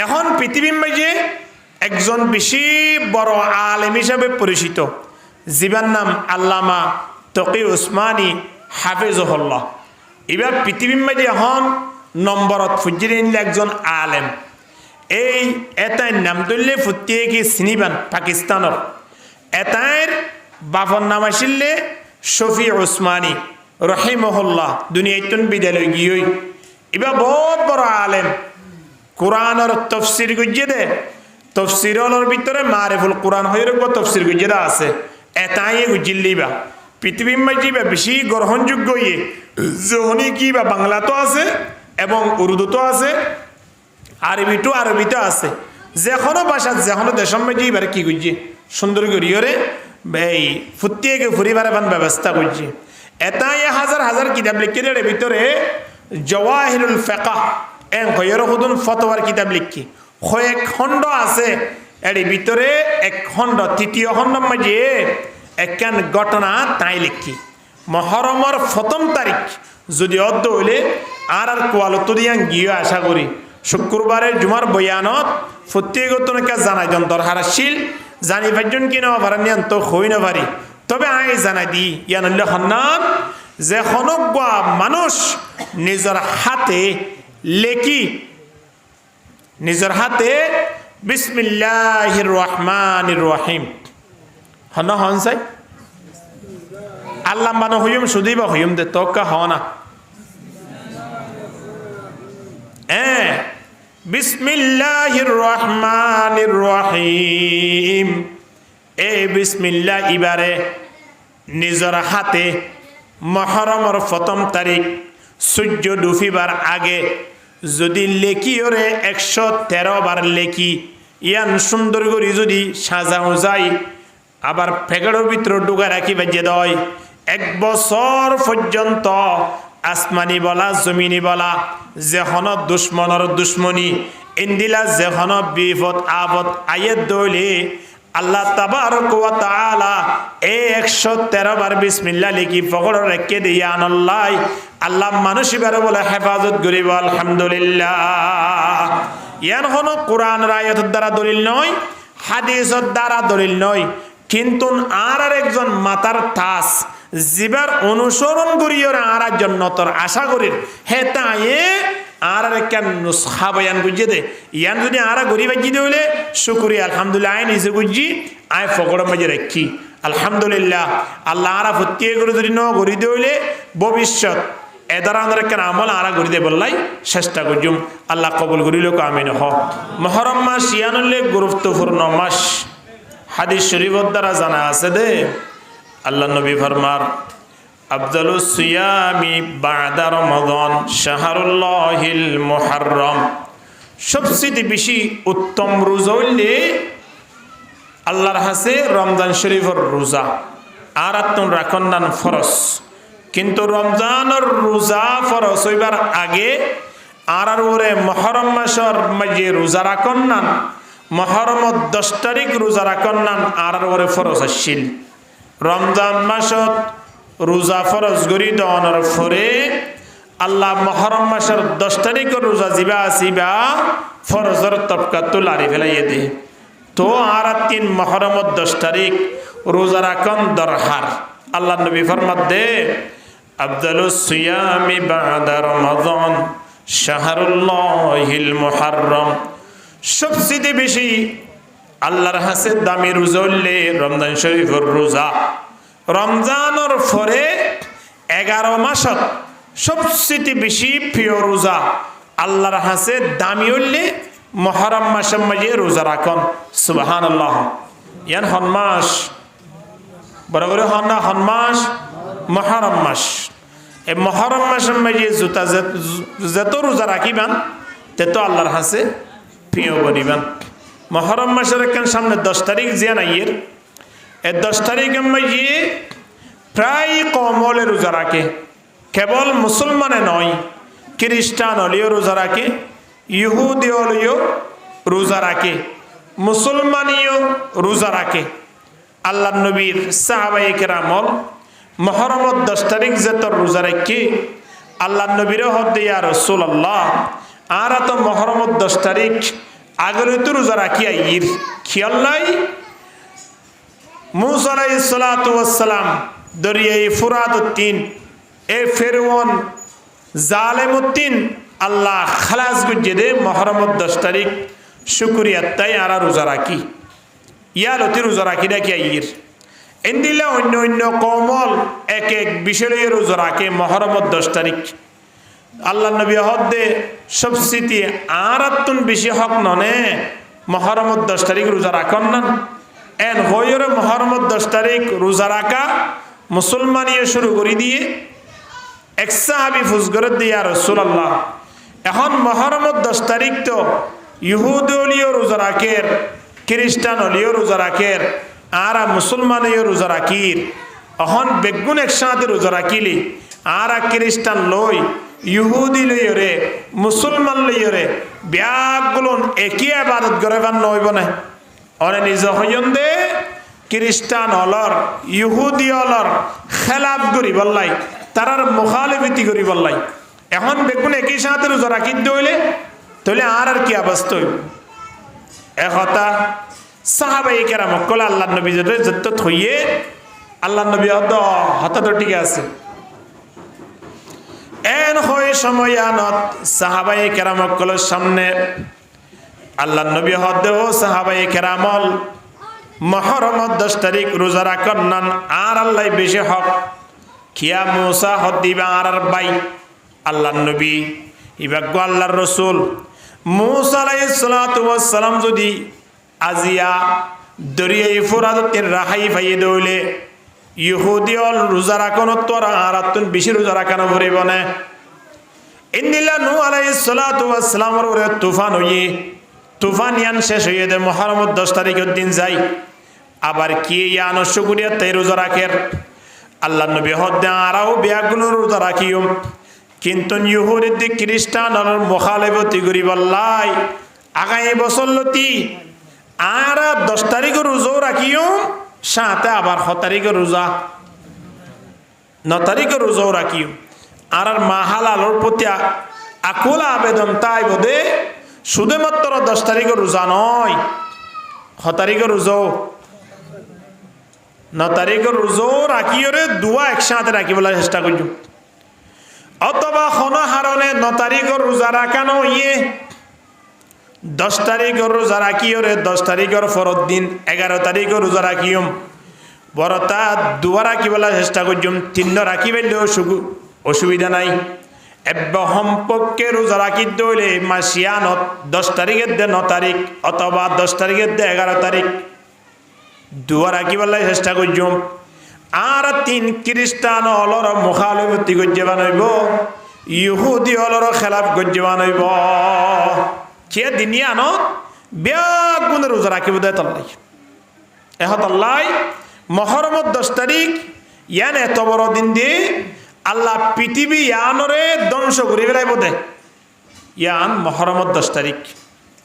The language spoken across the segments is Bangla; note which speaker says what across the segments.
Speaker 1: এখন পৃথিবীর মাঝে একজন বেশি বড় আলেম হিসাবে পরিচিত, যার নাম আল্লামা তকি উসমানী হাফিজুল্লাহ। এবার পৃথিবীর মাঝে এখন নম্বরত ফুজিয়ে নিলে একজন আলেম। এই এটাই নাম ধরলে ফুটিয়ে কি চিনিবান পাকিস্তানের। এটাইর বাপর নাম আসিলে শফি উসমানী রহিমহুল্লাহ, দুনিয়াতন বিদ্যালয় গিয়ে এবার বহুত বড় আলেম। কোরআনের তফসির গুজিয়ে দে, তফসিরর ভিতরে মারিফুল কোরআন হয়ে রাখবো তফসির গুজিয়ে আছে। এটাই গুজিল্লিবা পৃথিবীর মাঝে বেশি গ্রহণযোগ্য ইয়ে যখনই কি বা বাংলা তো আছে এবং উর্দু তো আছে, আরবিতে আছে। যে কোনো ভাষা যে কোনো দেশের মাঝে এবার কি করছে সুন্দর করিয়রে এই ফুটিয়ে ফুরিবার এবার ব্যবস্থা করছে। এটাই হাজার হাজার কিতাব লিখে এর ভিতরে জওয়াহিরুল ফিকহ এন কয়ের হুদুন ফতোয়ার কিতাব লিখি কয়েক খণ্ড আছে। এর ভিতরে এক খণ্ড, তৃতীয় খণ্ডের মাঝে একখান ঘটনা তাই লিখি। মহরমর প্রথম তারিখ যদি অর্ধ হইলে আর কোয়ালত দিয়া গিয়ে আশা করি শুক্রবারের জুমার বয়ানত প্রত্যেককে জানাই জন দরকার আসছিল। জানি পারজন কি না পারেন তো হই না পারি, তবে আই জানাই দি ইয়ান সন্ন্যান যে হনজ্ঞা মানুষ নিজের হাতে লেখি, নিজের হাতে বিসমিল্লাহির রহমানির রহিম হন হন চাই আল্লাহ বানো হইম শুধুই বা হইম দে তকা হওয়া না। বিসমিল্লাহির রহমানির রহিম। এই বিসমিল্লাহ ইবারে নিজের হাতে মহরমর প্রথম তারিখ সূর্য ডুবিবার আগে যদি লেখি ওরে 113 বার লেখি ইয়ান সুন্দর করে যদি সাজাও যায়, আবার প্যাকেটের ভিতরে ঢুকা রাখি বাজে দেয়, 1 বছর পর্যন্ত আসমানি বলা জমিনি বলা যেখন দুশ্মনের দুশ্মনী ইন্দিলা যেখন বিপদ আপদ আয়ের দইলে আল্লাহ তাবারক ওয়া তাআলা এই 113 বার বিসমিল্লাহ লিখি ফকর রেখে দিয়া আনাল্লাহ আল্লাহ মানুষ এবারে বলে হেফাজত করিব আলহামদুলিল্লাহ। ইয়ান হলো কোরআন আয়াতের দ্বারা দলিল নয়, হাদিসের দ্বারা দলিল নয়, কিন্তু আর একজন মাতার তাস জিবার অনুসরণ করিও আর একজন নতর আশা করি হে তাই আর একটা নুসখা বয়ান বুঝিয়ে দে। ইয়ান যদি আর গরিব বাজি হলে শুকুরি আলহামদুলিল্লাহ আয় নিজে বুঝি আয় ফকর মাঝে রাখি আলহামদুলিল্লাহ। আল্লাহ আরা ফতিয়ে করে যদি ন গড়ি হইলে ভবিষ্যৎ এদার আমাদের একটা আমল আরা গড়ি দে বললাই চেষ্টা করছুম। আল্লাহ কবুল করিল আমিন হ। মহরম মাস ইয়ানুল্লে গুরুত্বপূর্ণ মাস, হাদিস শরীফের দ্বারা জানা আছে দে। আল্লাহ নবী ফরমার আফদালুস সিয়ামি বা'দা রমাদান শাহরুল্লাহিল মুহাররম। সবচেয়ে বেশি উত্তম রোজা হইলে আল্লাহর হাসে রমজান শরীফের রোজা। আর আত্মন রাখন নান ফরজ, কিন্তু রমজানের রোজা ফরজ হইবার আগে আর ওরে মহরম মাসের মাঝে রোজা রাখন নান, মহরমত 10 তারিখ রোজা রাখন নান আর ওরে ফরজ আসছিল। রমজান মাসত রোজা ফরজ গরি দেওয়ানোর পরে আল্লাহ মহরম মাসের 10 তারিখের রোজা জিবা আসিবা ফরজের তবকা তো লারি ফেলাইয়ে দে। তো আর 3 মহরমত 10 তারিখ রোজা রাখন দরকার। আল্লাহ নবী ফরমাত দে আফদালুস সিয়ামি বা'দা রমাদান শাহরুল্লাহিল মুহাররম। সবচেয়ে বেশি আল্লাহর হাসে দামি রোজা হইলে রমজান শরীফের রোজা। রমজানের পরে 11 মাসত সবচেয়ে বেশি প্রিয় রোজা আল্লাহর হাসে দামি হইলে মহরম মাসের মাঝে রোজা রাখন। সুবহানাল্লাহ। ইয়ান হনমাস বড় করে হনমাস মহরম মাস। এই মহরম মাসের মাঝে যত রোজা রাখিবেন তত আল্লাহর হাসে প্রিয় বনিবেন। মহরম মাসের একখান সামনে 10 তারিখ জিয়ান আইয়ের, এই 10 তারিখের মাঝে প্রায় কমলে রোজা রাখে। কেবল মুসলমানে নয়, খ্রিস্টান হলেও রোজা রাখে, ইহুদি হলেও রোজা রাখে, মুসলমানিও রোজা রাখে। আল্লাহ নবীর সাহাবায়ে কেরামল মহরমত 10 তারিখ যেত রোজা রাখে আল্লাহ নবীর হদ ইয়া রাসূলুল্লাহ আর তো মহরমত 10 তারিখ আগরে তো রোজা রাখি আইর খেয়াল নাই মুসা আলাইহিস সালাতু ওয়াস সালাম দরিয়ায়ে ফুরাতুদ্দিন এ ফেরওয়ান জালেমউদ্দিন আল্লাহ খালাস গুজে দে মুহররমের 10 তারিখ শুকরিয়াত তাই আরা রোজা রাখি ইয়ালতি রোজা রাখি দেখি আইর এন্দিলা অন্য অন্য কমল এক এক বিষয়ে রোজা রাখে মুহররমের 10 তারিখ আল্লাহ নবী হদ্দে সবসিতি আরাতুন বেশি হক ননে মুহররমের 10 তারিখ রোজা রাখন না এন হয়রে মুহররমের 10 তারিখ রোজা রাখা মুসলমানিয়ে শুরু করে দিয়ে এক সাহাবী ফুজগরে দিয়া রাসূলুল্লাহ এখন মুহররমের 10 তারিখ তো ইহুদিও রোজা রাখের খ্রিস্টানও রোজা রাখের আর মুসলমানও রোজা রাখির এখন বেগুন একসাথে রোজা রাখিলি আর খ্রিস্টান লই ইহুদি লইরে মুসলমান লইরে ব্যাগগুলো একই ইবাদত করে বান নইব না অনে নিজ হইন দে খ্রিস্টান হলর ইহুদি হলর খেলাফ করি বললাই তারার মুখালিফতি করি বললাই এখন বেগুন একই সাথে রোজা রাখি দইলে তাহলে আর কি অবস্থা হইব একতা সাহাবায়ে কেরাম কল আল্লাহ নবী যত থইয়ে আল্লাহ নবী হতা তো ঠিক আছে এন হয় সময়ানত সাহাবায়ে কেরাম কলের সামনে আল্লাহ নবী হদে ও সাহাবায়ে কেরামল মুহররমের 10 তারিখ রোজা রাখন নান আর আল্লাহ বেশি হক কিয়া মুসা হদিবা আর বাই আল্লাহ নবী ইবাগ আল্লাহর রাসূল মুসা আলাইহিস সালাতু ওয়াস সালাম যদি আজিয়া দরিয়ায়ে ফুরাতের রাহাই ফাইয়ে দইলে ইহুদিয়ল রোজা রাখন তোর আরাতুন বেশি রোজা রাখানো ভরিব না ইন্দিলা নূহ আলাইহিস সালাতু ওয়াস সালামের ওরে তুফান হইয়ে তুফান ইয়ান শেষ হইয়ে দে মুহররমের 10 তারিখের দিন যাই আবার কি ইয়ান শুকরিয়া তাই রোজা রাখের আল্লাহ নবী হদ্দে আরাও বিয়াগুলো রোজা রাখিও কিন্তু ইহুদি খ্রিস্টান আর মুখালিফতি করি বললাই আগামী বছর লতি আর 10 তারিখের রোজাও রাখিও সাথে আবার 6 তারিখের রোজা 9 তারিখের রোজাও রাখিও আর মাহালালোর প্রতি আকুল আবেদন তাই বোধে শুধুমাত্র 10 তারিখের রোজা নয় 6 তারিখের রোজাও 9 তারিখের রোজাও রাখিওরে দুয়া একসাথে রাখিবলে চেষ্টা করছো অথবা কোনো হারণে 9 তারিখের রোজা রাখানো ইয়ে 10 তারিখের রোজা রাখিওরে 10 তারিখের ফরদ দিন 11 তারিখের রোজা রাখিও বড়তা দুয়া রাখিবলে চেষ্টা করছো 3 রাখিবেলেও অসুবিধা নাই এব্বহম পক্ষে রোজা রাখি দইলে মাসিয়ানত 10 তারিখের দে 9 তারিখ অথবা 10 তারিখের দে 11 তারিখ দুয়া রাখিবলে চেষ্টা করছো আর 3 খ্রিস্টান হলর মুখালিফতি গজ্জে বানাইব ইহুদি হলর খেলাফ গজ্জে বানাইব কে দিনিয়ান ব্যাগ গুণ রোজা রাখিব দে তল্লাই তল্লাই মুহররমের 10 তারিখ ইয়ান এত বড় দিন দিয়ে আল্লাহ পৃথিবী ইয়ানরে ধ্বংস করে ফেলাইব দে ইয়ান মুহররমের 10 তারিখ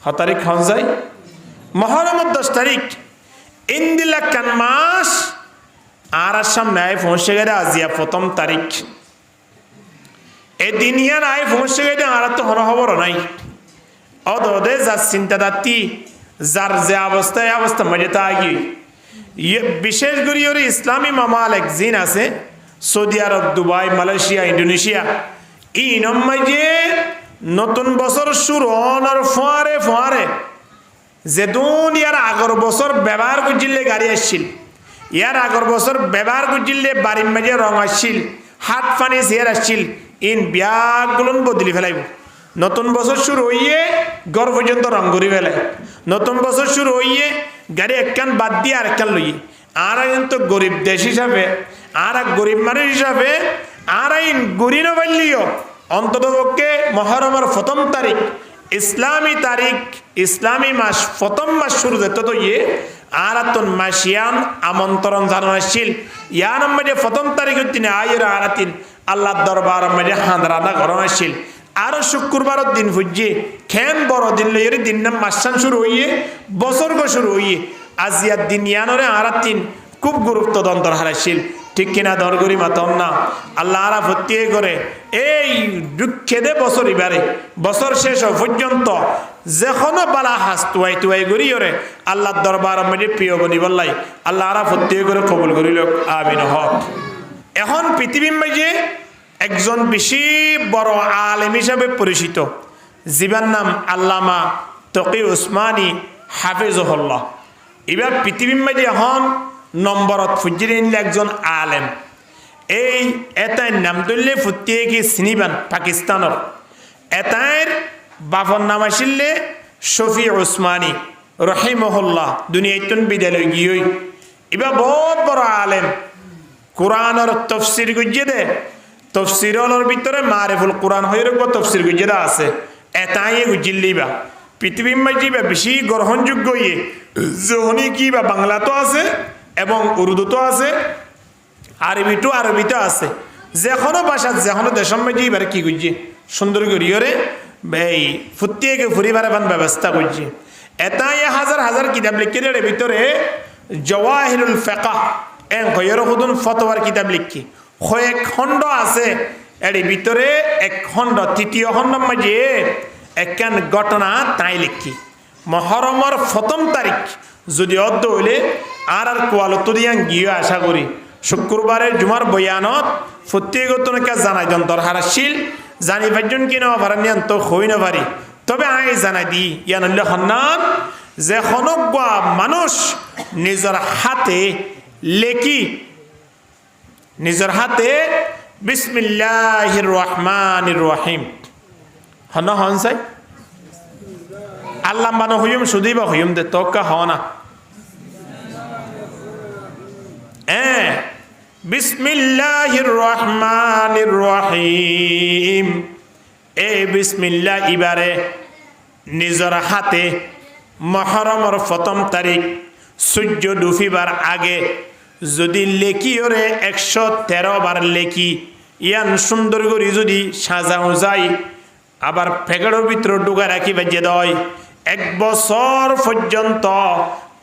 Speaker 1: 6 তারিখ হন যায় মুহররমের 10 তারিখ ইন্দিলা কান মাস আর সামনে আয় পৌঁছে গেলে আজিয়া 1ম তারিখ এদিন ইয়ান আয় পৌঁছে গেলে আর তো হনহবর নাই অদে যার চিন্তা দাতি যার যে অবস্থায় অবস্থা মজে তা আগে বিশেষ করে ইসলামী মামালিক জিন আছে সৌদি আরব দুবাই মালয়েশিয়া ইন্দোনেশিয়া ই নম্মাইজে নতুন বছর শুরু হওয়ার ফোয়ারে ফোয়ারে যে দুনিয়ার আগর বছর ব্যবহার করছিলে গাড়ি আসছিল ইয়ার আগর বছর ব্যবহার করছিলে বাড়ির মাঝে রং আসছিল হাত ফানি চেয়ার আসছিল ইন ব্যাগগুলো বদলি ফেলাইব নতুন বছর শুরু হইয়ে ঘর পর্যন্ত রং করি ফেলাই নতুন বছর শুরু হইয়ে গাড়ি একখান বাদ দিয়ে আর একখান লইয়ে আর কিন্তু গরিব দেশ হিসাবে আর গরিব মানুষ হিসাবে আর আইন গড়ি নবাইলিও অন্তত পক্ষে মুহররমের 1ম তারিখ ইসলামী তারিখ ইসলামী মাস 1ম মাস শুরু যেত তো ইয়ে আর আতন মাসিয়ান আমন্ত্রণ জানানো আসছিল ইয়ার মধ্যে 1ম তারিখের দিনে আয়ের আরাতিন আল্লাহর দরবার মধ্যে হাঁদরানা করানো আসছিল আর শুক্রবারের দিন ফুজিয়ে খেন বড় দিন লইয়ের দিন নাম মাসান শুরু হইয়ে বছর শুরু হইয়ে আজিয়ার দিন ইয়ানরে আরাতিন খুব গুরুত্ব দন্তর হারাইছিল ঠিক কিনা দরগরি মাতন না আল্লাহ আরা ভর্তি করে এই দুঃখে দে বছর এবারে বছর শেষ পর্যন্ত যেখনো বালা হাস তুয়াই তুয়াই করি ওরে আল্লাহর দরবার মধ্যে প্রিয় বনি বললাই আল্লাহ আরা প্রত্যেক করে কবুল করিল আমিন হক। এখন পৃথিবীর মাঝে একজন বেশি বড় আলেম হিসাবে পরিচিত, যার নাম আল্লামা তকি উসমানী হাফিজুল্লাহ। এবার পৃথিবীর মাঝে এখন নম্বরত ফুজিয়ে নিলে একজন আলেম। এই এটাই নাম ধরলে ফুটিয়ে কি চিনিবান পাকিস্তানের এটাইর বাপর নাম আসিলে শফি উসমানী রহিমহুল্লাহ দুনিয়াতন বিদ্যালয় গিয়ে এবার বহুত বড় আলেম। কোরআনের তফসির গুজিয়ে দে, তফসিরর ভিতরে মারিফুল কোরআন হয়ে রাখবো তফসির গুজিয়ে আছে এটাই গুজিল্লিবা পৃথিবীর মাঝে বেশি গ্রহণযোগ্য ইয়ে যখনই কি বা বাংলা তো আছে এবং উর্দু তো আছে, আরবিতে আছে, যে কোনো ভাষা যে কোনো দেশের মাঝে এবার কি করছে সুন্দর করিয়রে এই ফুটিয়ে ফুরিবার এবার ব্যবস্থা করছে। এটাই হাজার হাজার কিতাব লিখে এর ভিতরে জওয়াহিরুল ফিকহ এন কয়ের হুদুন ফতোয়ার কিতাব লিখি কয়েক খণ্ড আছে। এর ভিতরে এক খণ্ড তৃতীয় খণ্ডের মাঝে একখান ঘটনা তাই লিখি মহরমর ১ম তারিখ যদি অদ্দ হইলে আর কোয়ালত দিয়ান গিয়ে আশা করি শুক্রবারের জুমার বয়ানত প্রত্যেকজনকে জানাই জন দরকার আসছিল জানি পাঁচজন কি নেওয়া পারেন তো হই না পারি, তবে আই জানাই দিই ইয়ান সন্ন্যান যে হনজ্ঞা মানুষ নিজের হাতে লেখি নিজের হাতে বিসমিল্লাহির রহমানির রহিম হন হন চাই আল্লাহ বানো হইম শুধুই বা হইম দে তোকা হ না বিসমিল্লাহির রহমানির রহিম। এই বিসমিল্লাহ ইবারে নিজের হাতে মহরমর ১ম তারিখ সূর্য ডুবিবার আগে যদি লেখি ওরে ১১৩ বার লেখি ইয়ান সুন্দর করে যদি সাজাও যায় আবার ফেগড়ের ভিতরে ডুগা রাখি বাজে দয় ১ বছর পর্যন্ত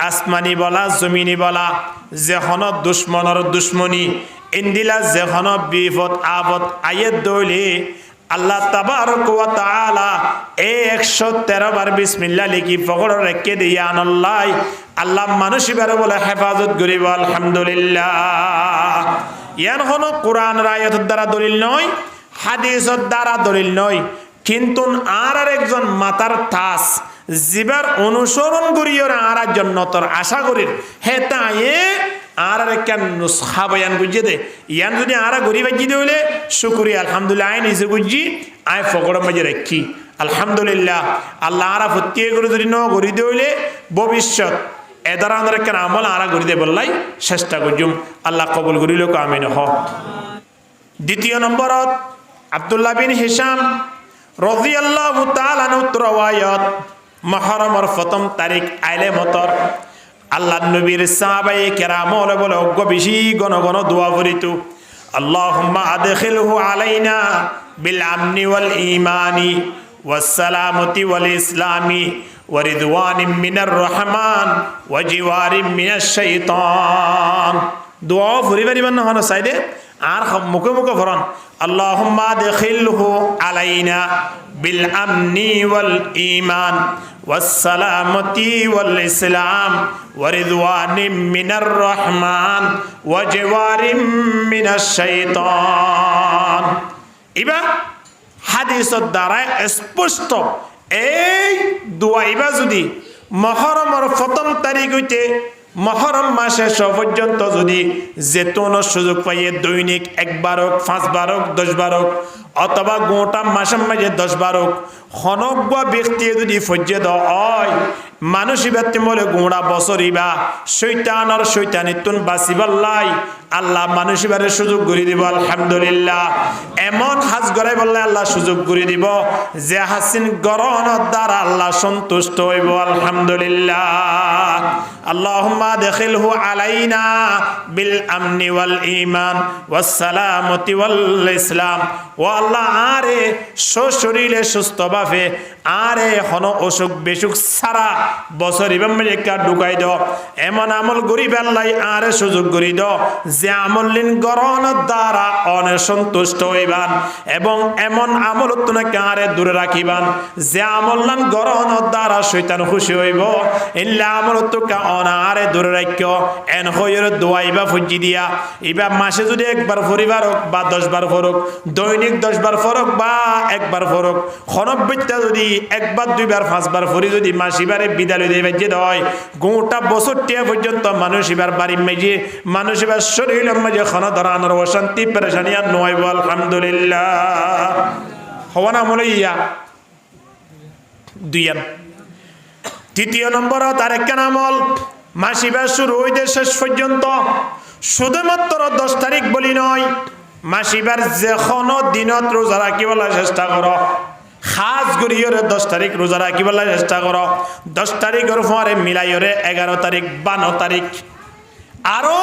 Speaker 1: আসমানি বলা জমিনি বলা যেখন দুশ্মনের দুশ্মনী ইন্দিলা যেখন বিপদ আপদ আয়ের দইলে আল্লাহ তাবারক ওয়া তাআলা ১১৩ বার বিসমিল্লাহ লিখি ফগড় রেখে দিয়া আনাল্লাহ আল্লাহ মানুষ এবারে বলে হেফাজত করিব আলহামদুলিল্লাহ। ইয়ান হন কোরআন আয়াতের দ্বারা দলিল নয়, হাদিসের দ্বারা দলিল নয়, কিন্তু আর একজন মাতার তাস জিবার অনুসরণ করিও আর জন্নতর আশা করি হে তাই আর কেন নুসখা বয়ান বুঝিয়ে দে ইয়ান যদি আর গরি বাজি দিলে শুকুরি আলহামদুলিল্লাহ আই নিজে বুঝি আয় ফকড় মাঝে রাখি আলহামদুলিল্লাহ আল্লাহ আরা ফতিয়ে করে যদি ন গরি দিলে ভবিষ্যৎ এদার আমাদের কেন আমল আরা গরি দে বললাই চেষ্টা করজুম আল্লাহ কবুল করিল আমিন হ। দ্বিতীয় নম্বরত আব্দুল্লাহ বিন হিশাম রাদিয়াল্লাহু তাআলা আনহু রওয়ায়াত মহরমর ১ম তারিখ আইলে মতর আল্লাহ নবীর সাহাবায়ে কেরাম বলে অজ্ঞ বেশি গণ গণ দোয়া করিত আল্লাহুম্মা আদখিলহু আলাইনা বিল আমনি ওয়াল ঈমানি ওয়াস সালামতি ওয়াল ইসলামি ওয়া রিদওয়ানিম মিনার রহমান ওয়া জিওয়ারিম মিনাশ শাইতান। দোয়া ফুরিবারিবান না হন সাইডে আর মুখে মুখে ভরন আল্লাহুম্মা আদখিলহু আলাইনা বিল আমনি ওয়াল ঈমান ওয়াস সালামতি ওয়াল ইসলাম ওয়া রিদওয়ানিম মিনার রহমান ওয়া জিওয়ারিম মিনাশ শাইতান। ইবা হাদিসের দ্বারা স্পষ্ট এই দোয়া ইবা যদি মহরমর ১ম তারিখ হইতে মহরম মাসে পর্যন্ত যদি যেতন সুযোগ পাইয়ে দৈনিক ১ বার হোক ৫ বার হোক ১০ বার হোক অথবা গোটা মাসের মাঝে ১০ বার হোক হনজ্ঞ ব্যক্তি যদি ফজ্জে হয় মানুষ ব্যক্তি বলে গোড়া বছর ইবা শৈতানর শৈতানিতুন বাসিবাল্লাই আল্লাহ মানুষ এবারে সুযোগ করে দিব আলহামদুলিল্লাহ। এমন হাজ গড়াই বললে আল্লাহ সুযোগ করে দিব যে হাসিন গরহণের দ্বারা আল্লাহ সন্তুষ্ট হইব আলহামদুলিল্লাহ। আল্লাহুম্মা আদখিলহু আলাইনা বিল আমনি ওয়াল ঈমান ওয়াস সালামতি ওয়াল ইসলাম। ও আল্লাহ আরে সশরীরে সুস্থভাবে আরে হন অসুখ বেসুখ সারা বছর ইবাম মেকা ঢুকাই দ এমন আমল করি বেল্লাই আরে সুযোগ করি দ যে আমলিন গরণ দ্বারা অনে সন্তুষ্ট হইবান এবং এমন আমল তোমাকে আরে দূরে রাখিবান যে আমলান গরণ দ্বারা শয়তান খুশি হইব ইল্লা আমল তোকে অনারে দূরে রাখ এন হইর দোয়াইবা ফুজি দিয়া ইবা মাসে যদি একবার পরিবার হোক বা 10 বার ফরক দৈনিক 10 বার ফরক বা একবার ফরক খনব্বিটা যদি একবার 2 বার 5 বার ফরি যদি মাসিবারে বিদ্যালয় দিয়ে বেজে দেয় গোটা বছর টিয়া পর্যন্ত মানুষ এবার বাড়ি মেজে মানুষ এবার শরীর মাঝে খন ধরানোর অশান্তি পেরেশানি আর নয় বল আলহামদুলিল্লাহ হওয়া না মনে ইয়া দুইয়ান তৃতীয় নম্বর তার একখান আমল মাসিবার শুরু হইতে শেষ পর্যন্ত শুধুমাত্র 10 তারিখ বলি নয় মাসিবার যে কোনো দিনত রোজা রাখিবার চেষ্টা করো খাস করিয়রে 10 তারিখ রোজা রাখিবার চেষ্টা করো 10 তারিখের পরে মিলাইরে 11 তারিখ 12 তারিখ আরো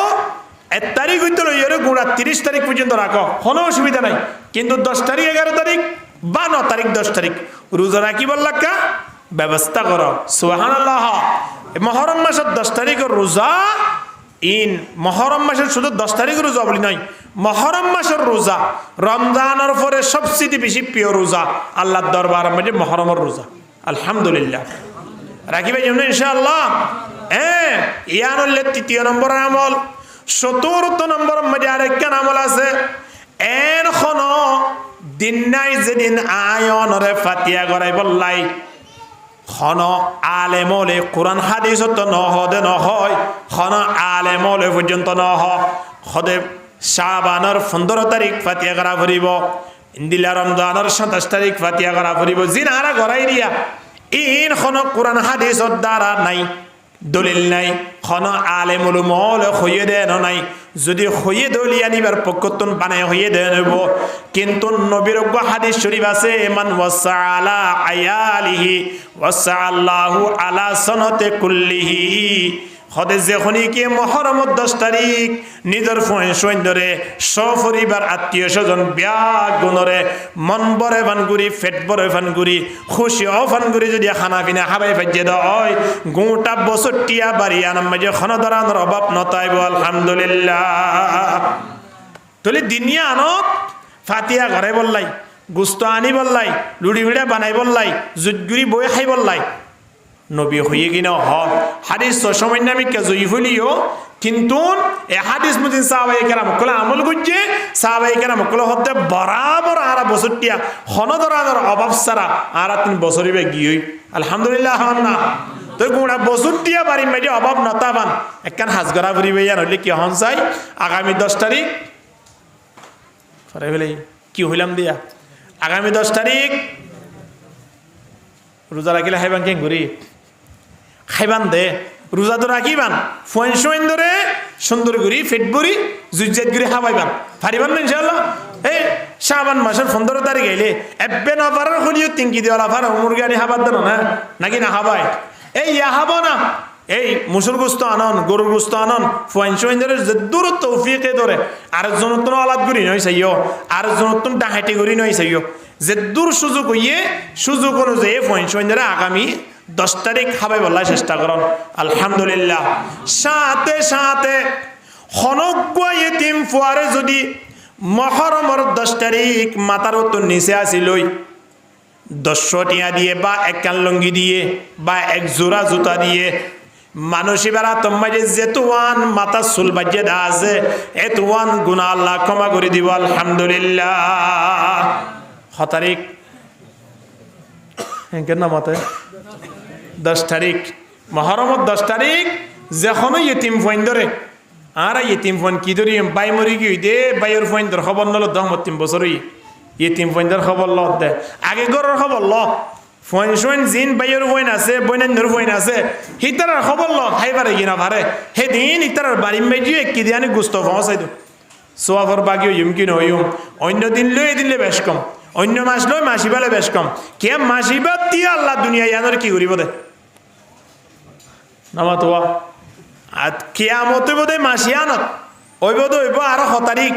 Speaker 1: 1 তারিখ হইতে লইরে গুড়া 30 তারিখ পর্যন্ত রাখো কোনো অসুবিধা নাই কিন্তু 10 তারিখ 11 তারিখ 12 তারিখ 10 তারিখ রোজা রাখিবার লাগা ব্যবস্থা করো সুবহানাল্লাহ মুহররম মাসের 10 তারিখের রোজা ইন মুহররম মাসের শুধু 10 তারিখের রোজা বলি নয় মুহররম মাসের রোজা রমজানের পরে সবচেয়ে বেশি প্রিয় রোজা আল্লাহর দরবারের মধ্যে মুহররমের রোজা আলহামদুলিল্লাহ রাখিবে যেমন ইনশাআল্লাহ ইয়ানুল তৃতীয় নম্বর আমল 17 নম্বর মধ্যে আরেকটা আমল আছে এন খন দিন নাই যেদিন আয়নরে ফাতিয়া করাই বললাই খন আলেমলে কোরআন হাদিস তো নহদে নহয় খন আলেমলে পর্যন্ত নহ হদে শাবানের 15 তারিখ ফাতিয়া করা ফুরিব ইন্দিলা রমজানের 27 তারিখ ফাতিয়া করা ফুরিব জিনারা গড়াই দিয়া ইন খন কোরআন হাদিসের দ্বারা নাই দলিল নাই খন আলেমুল মল হইয়ে দেন নাই যদি হইয়ে দলিয়া নিবার পক্ষতন বানায় হইয়ে দেব কিন্তু নবীর হাদিস শরীফ আছে মান ওয়াসালা আয়ালিহি ওয়াসাল্লাহু আলা সনতে কুল্লিহি হদে যখনই কি মুহররমের 10 তারিখ নিজের সৈন্যরে সপরিবার আত্মীয় স্বজন ব্যাগ গুণরে মন বরে ফানগুড়ি ফেট বরে ফানগুড়ি খুশি ফানগুড়ি যদি খানা পিনা খাবাই ফাইজে দেয় গোটা বছর টিয়া বাড়ি আনাম মাঝে খনদরানোর অভাব নতাইব আলহামদুলিল্লাহ তলে দিনিয়া আনত ফাতিয়া ঘরে বললাই গুস্ত আনি বললাই লুড়ি ভিড়া বানাই বললাই জুটগুড়ি বই খাই বললাই নবী হয়ে কিনা হাদিস সময় নামে কে জয়ী হলিও কিন্তু এ হাদিস মুদিন সাহাবায়ে কেরাম কলা আমল করছে সাহাবায়ে কেরাম কলা হতে বরাবর আরা বছরটিয়া হনদরানোর অভাব সারা আরা 3 বছরই গিয়ে আলহামদুলিল্লাহ না তো গোড়া বছরটিয়া বাড়ি মেয়ে অভাব নতাবান একখান হাজগরা ফুরিবে ইয়ান হইলে কি হন চাই আগামী 10 তারিখ ফরে বলে কি হইলাম দিয়া আগামী 10 তারিখ রোজা রাখিলে খাইবান কেন ঘুরি খাইবান দে রোজা তো রাখিবান ফোন ধরে সুন্দর ঘুরি ফেট বুড়ি জুজাত ঘুরি খাবাইবান পারিবান না ইনশাআল্লাহ এই শাবান মাসের 15 তারিখ এলে এব্বে না পারার হলিও তিনকি দেওয়ালা পার মুরগি আনি খাবার দেন না নাকি না খাবাই এই ইয়া খাবো না এই মুসুর গোস্ত আনন গরুর গোস্ত আনন ফোন ধরে যে দূর তৌফিকে ধরে আর জনতন আলাদ ঘুরি নয় চাইও আর জনতন ডাহাইটি ঘুরি নয় চাইও যে দূর সুযোগ হইয়ে সুযোগ অনুযায়ী ফোন ধরে আগামী 10 তারিখ খাবাই বলার চেষ্টা করুন আলহামদুলিল্লাহ সাথে সাথে হনজ্ঞ ইতিম ফুয়ারে যদি মুহররমের 10 তারিখ মাথার উত্তর নিচে আসিলই 100 টিয়া দিয়ে বা এক কান লঙ্গি দিয়ে বা এক জোড়া জুতা দিয়ে মানুষই বেড়া তোমার যেতুয়ান মাথা চুল বাজিয়ে দা আছে এতুয়ান গুনাহ আল্লাহ ক্ষমা করে দিব আলহামদুলিল্লাহ 6 তারিখ কেন মাথায় 10 তারিখ মুহররমের 10 তারিখ যখন ইতিম ফোন ধরে আর ইতিম ফোন কি ধরি বাই মরি কি দে বাইয়ের ফোন ধর খবর নল 10 বছরই ইতিম ফোন ধর খবর ল দে আগে গরের খবর ল ফোন জিন বাইয়ের ফোন আছে বইনার ফোন আছে হিতার খবর ল খাইবারে কিনা ভারে সেদিন ইতার বাড়ি মেজিয়ে কি দিয়ানি গুস্ত পৌঁছাই দো সোয়াফর বাকি হইম কি নইম অন্য দিন লই দিলে বেশ কম অন্য মাস লই মাসিবালে বেশ কম কে মাসিবাদ দিয়ে আল্লাহ দুনিয়া ইয়ানোর কি করিব দে নামা তোয়া আর কিয়ামতে বোধহয় মাসিয়ানত ওই বোধ হইব আর 6 তারিখ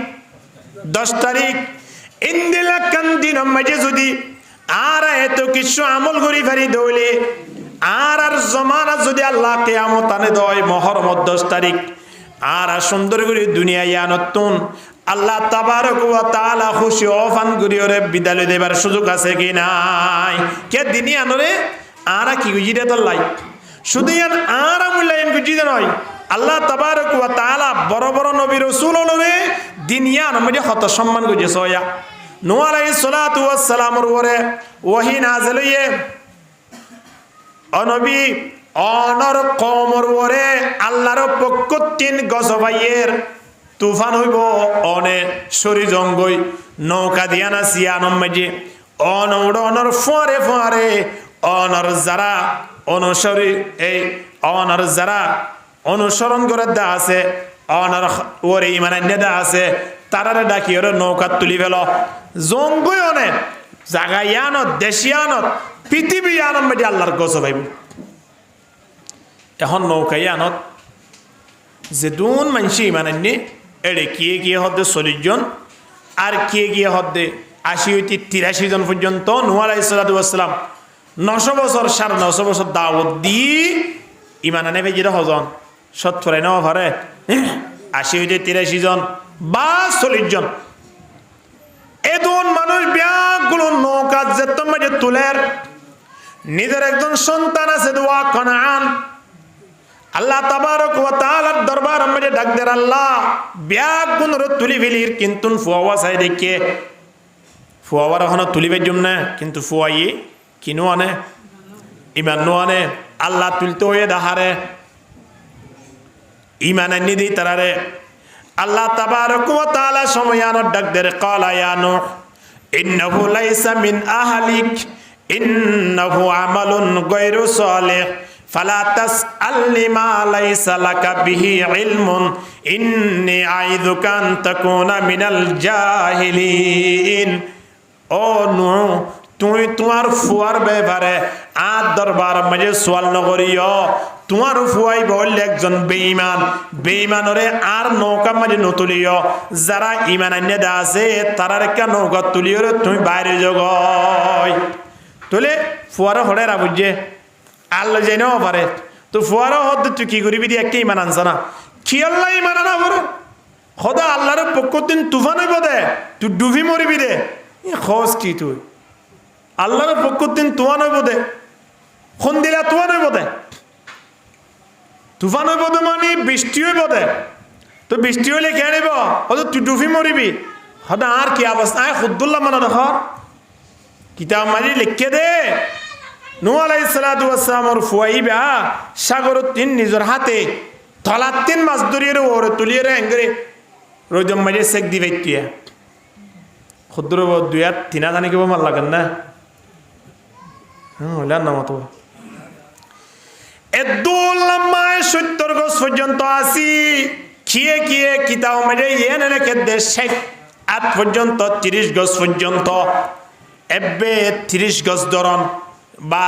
Speaker 1: 10 তারিখ ইন্দিলা কান্দিন মাঝে যদি আর এত কিছু আমল করি ফারি দইলে আর জমানা যদি আল্লাহ কিয়ামত আনে দয় মহরম 10 তারিখ আর সুন্দর করে দুনিয়ায় আনতুন আল্লাহ তাবারক ওয়া তাআলা খুশি ওফান করিওরে বিদায় দেবার সুযোগ আছে কি নাই কে দিনই আনরে আর কি গুজিরে দল্লাই শুধু আর আমুল্লায়ন গুজিরে নয় আল্লাহ তাবারক ওয়া তাআলা বড় বড় নবী রাসূল হলরে দুনিয়া নমে কত সম্মান গুজে সয়া নূহ আলাইহিস সালাতু ওয়াস সালামের উপরে ওহী নাযিল হয়ে অনবী অনর কওমের উপরে আল্লাহর পক্ষ 3 গজবাইয়ের তুফান হইব অনে সরি জঙ্গই নৌকা দিয়া না সিয়ানম মাঝে অনর ফরে ফরে অনর যারা অনুসরি এই অনর যারা অনুসরণ করে দা আছে অনর ওরে ইমানে দা আছে তারারে ডাকি ওরে নৌকা তুলি ফেল জঙ্গই অনে জাগায়ানত দেশিয়ানত পৃথিবী আনম মাঝে আল্লাহর গজবাইব এখন নৌকায়ানত যে দুন মানসি ইমানান্নি এড়ে কিয়ে হদ্দে 40 জন আর কিয়ে হদ্দে 80 হইতে 83 জন পর্যন্ত নূহ আলাইহিস সালাতু ওয়াস সালাম 900 বছর 950 বছর দাওয়াত দি ইমান আনে বেজিরা হজন 70 নাও পারে 80 হইতে 83 জন বা 40 জন এদন মানুষ ব্যাগুলো নৌকা যে তোমাদের তুলের নিজের একজন সন্তান আছে দোয়া কানান আল্লাহ তাবারক ওয়া তাআলার দরবার মধ্যে ডাক দেন আল্লাহ ব্যাগ গুনর তুলি ফেলির কিন্তু ফুয়া চাই দেখে ফুয়ার হন তুলিবে জন্য কিন্তু ফুয়াই কিনো আনে ইমান নো আনে আল্লাহ তুলতে হয়ে দাহারে ইমান আনি দি তারারে আল্লাহ তাবারক ওয়া তাআলা সময়য়ানত ডাক দেন ক্বালা ইয়া নূহ ইন্নাহু লাইসা মিন আহলিক ইন্নাহু আমালুন গায়রু সালিহ ফালা তাসআলনি মা লাইসা লাকা বিহি ইলমুন ইন্নী আইযুকা আন তাকুনা মিনাল জাহিলিন ও নূহ তুই তোমার ফুয়ার ব্যাপারে আর দরবার মাঝে সওয়াল নগরিও তোমার ফুয়াই বললে একজন বেঈমানরে আর নৌকা মাঝে নতুলিও যারা ঈমান আনে দা আছে তারার কা নৌকা তুলিও তুমি বাইরে জগয় তোলে ফুয়ারা হড়েরা বুঝে আল্লাহ জেনেও পারে তো ফুয়ারা হদ তুই কি করিবি দিয়ে একটা ইমান আনছ না কি আল্লাহ ইমান আনা বড় খোদা আল্লাহর পক্ষ দিন তুফান হইব দে তুই ডুবি মরিবি দে খোঁজ কি তুই আল্লাহর পক্ষ দিন তুফান হইব দে খন দিলা তুফান হইব দে তুফান হইব দে মানে বৃষ্টি হইব দে তো বৃষ্টি হইলে খেয়ে নিব হয়তো তুই ডুবি মরিবি হয়তো আর কি অবস্থা খুদ্দুল্লাহ মানে দেখ কিতাব মারি লিখে দে নূহ আলাইহিস সালাতু ওয়াস সালামের ফুয়াইবা সাগরত তিন নিজের হাতে তলাত তিন মাছ ধরিয়ে ওরে তুলিয়ে এঙ্গরে রোজম মাঝে সেক দিবে টিয়া ক্ষুদ্র দুয়া তিনা জানি কেবল মার লাগেন না হইলা না মতো এদুল্লামায় 70 গজ পর্যন্ত আসি কিয়ে কিতাব মাঝে এনে রেখে দে শেখ আট পর্যন্ত 30 গজ পর্যন্ত এবে 30 গজ ধরন বা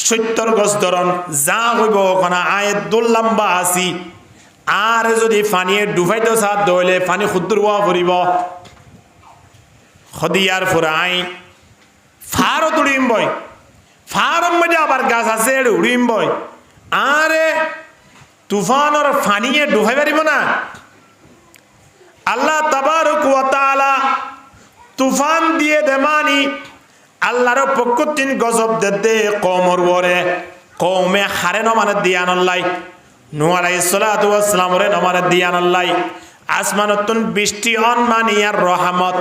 Speaker 1: 70 গজ ধরন যা হইব ওখানে আয় দুল্লাম্বা আসি আর যদি পানি ডুবাইতে সাথ দইলে পানি ক্ষুদ্র হওয়া পড়িব খদিয়ার ফুরাই ফারও তুড়িম বই ফারম মধ্যে আবার গাছ আছে উড়িম বই আরে তুফানের পানিয়ে ডুবাই পারিব না আল্লাহ তাবারক ওয়া তাআলা তুফান দিয়ে দেমানি আল্লাহর পক্ষ তিন গজব দে কওমর ওরে কওমে হারে নমানে দিয়ানল্লাই নূহ আলাইহিস সালাতু ওয়াস সালাম রে নমানে দিয়ানল্লাই আসমানতুন বৃষ্টি অনমানিয়ার রহমত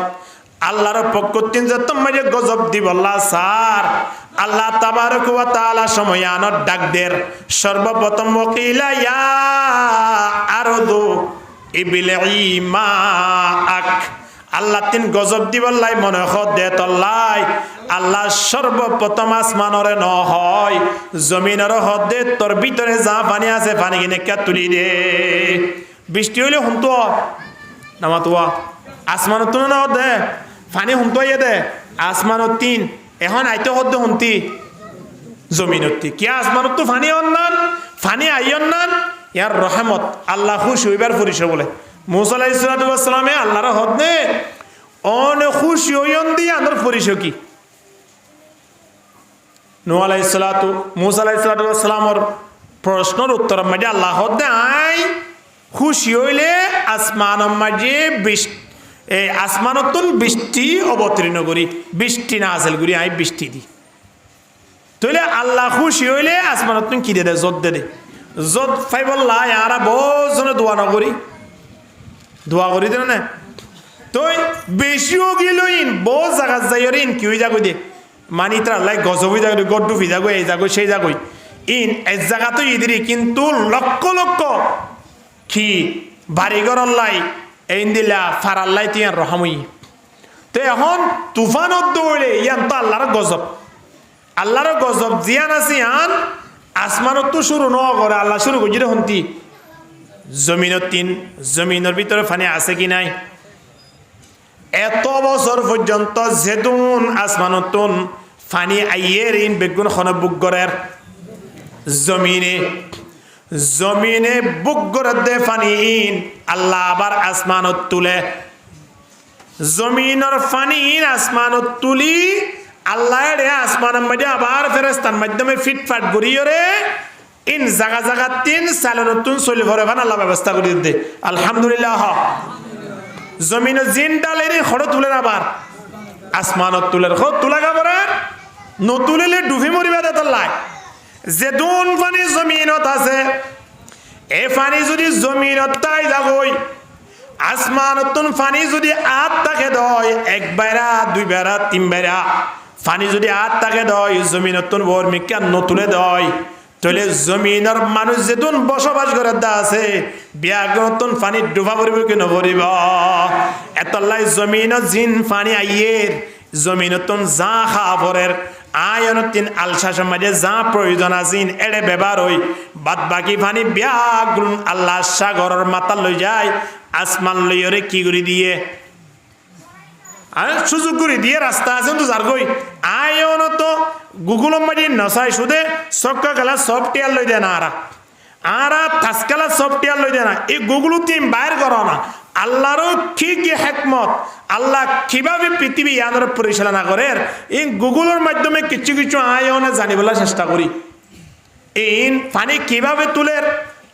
Speaker 1: আল্লাহর পক্ষ তিন যত মাঝে গজব দিব আল্লাহ স্যার আল্লাহ তাবারক ওয়া তাআলা সময়য়ানত ডাক দের সর্বপ্রথম ওয়াকিলা ইয়া আরদু ইবলিই মাআক আল্লাহ তিন গজব দিবল্লাই মনে হদ দে তল্লাই আল্লাহ সর্বপ্রথম আসমানরে ন হয় জমিনের হদ দে তোর ভিতরে যা পানি আছে পানি কিনে কে তুলি দে বৃষ্টি হইলে হুমতো নামাতোয়া আসমানত তো না দে পানি হুমতো ইয়ে দে আসমানত তিন এখন আইতে হদ হুমতি জমিনত কি আসমানত তো পানি অন্নান পানি আইয়ন্নান ইয়ার রহমত আল্লাহ খুশ হইবার পরিচয় বলে মুসা আলাইহিস সালাতু ওয়াস সালামে আল্লাহর হদে অনে খুশি হইন দি আন্দর পরিচয় কি নূহ আলাইহিস সালাতু মুসা আলাইহিস সালাতু ওয়াস সালামর প্রশ্নের উত্তর মাঝে আল্লাহ দেয় খুশি হইলে আসমানের মাঝে আসমানতুন বৃষ্টি অবতীর্ণ করি, বৃষ্টি না আসেল করি আই বৃষ্টি দি। তাহলে আল্লাহ খুশি হইলে আসমানতুন কি দে জোর দে জোর ফাইবল্লাহ আর বহুজনে দোয়া নকরি, দোয়া করি দেন না। তো বেশিও গেলইন বহু জায়গা যাই কি হয়ে যাগো দে মানি তার আল্লাহ গজব হয়ে যাগো, গড্ডু ফি যাগো, এই যাগো সেই যাগোই ইন এক জায়গা তো ইদিরি, কিন্তু লক্ষ লক্ষ কি বাড়িঘর আল্লাহ এই দিলা ফারাল্লাই তিয়ার রহমই। তো এখন তুফানত দৌড়ে ইয়ান তো আল্লাহর গজব, আল্লাহর গজব জিয়ান আছে ইয়ান আসমানত তো শুরু ন করে আল্লাহ শুরু করছি হন্তি জমিনত তিন জমিনের ভিতরে ফানি আছে কি নাই। এত বছর পর্যন্ত যেদুন আসমানতুন ফানি আইয়ের ইন বেগুন খনবুক গরের জমিনে জমিনে বুক গরের দে ফানি ইন আল্লাহ আবার আসমানত তুলে জমিনের ফানি ইন আসমানত তুলি আল্লাহ রে আসমানের মধ্যে আবার ফেরেস্তার মাধ্যমে ফিটফাট গড়িয়ে রে ইন জাগা জাগা তিন সালে নতুন চলি ভরে ফান আল্লাহ ব্যবস্থা করে দে আলহামদুলিল্লাহ। জমিনে জিন ডালের খড় তুলেন আবার আসমানত তুলের খড় তুলা গাবরে নতুলিলে ডুবি মরিবা দে তাল্লাই যে দুন পানি জমিনত আছে এ পানি যদি জমিনত তাই যাবই আসমানতুন পানি যদি আট তাকে দয় এক বেড়া দুই বেড়া তিন বেড়া পানি যদি আট তাকে দয় জমিনতুন বর মিকা নতুলে দয় তাহলে জমিনের মানুষ যেতুন বসবাস করে দা আছে বিয়াগতুন পানি ডুবা পড়িব কি নপড়িব। এতলাই জমিনত জিন পানি আইয়ের জমিনতুন যা খাবরের আয়নতিন আলসা সমাজে যা প্রয়োজন আছেন এড়ে ব্যবহার হই বাদ বাকি পানি ব্যাগুন আল্লাহ সাগরের মাথা লই যায় আসমান লইরে কি করে দিয়ে আর সুযোগ করে দিয়ে রাস্তা আছে তো যার কই আয়ন তো গুগল মাঝে নসাই শুধু সবকা গেলা সফটওয়্যার লই দেয় না আর তাসকালা সফটওয়্যার লই দেয় না এই গুগল টিম বাইর করো না আল্লাহরও কি কি হেকমত আল্লাহ কিভাবে পৃথিবী ইয়ানোর পরিচালনা করে এই গুগলের মাধ্যমে কিছু কিছু আয়নে জানিবলার চেষ্টা করি ইন পানি কিভাবে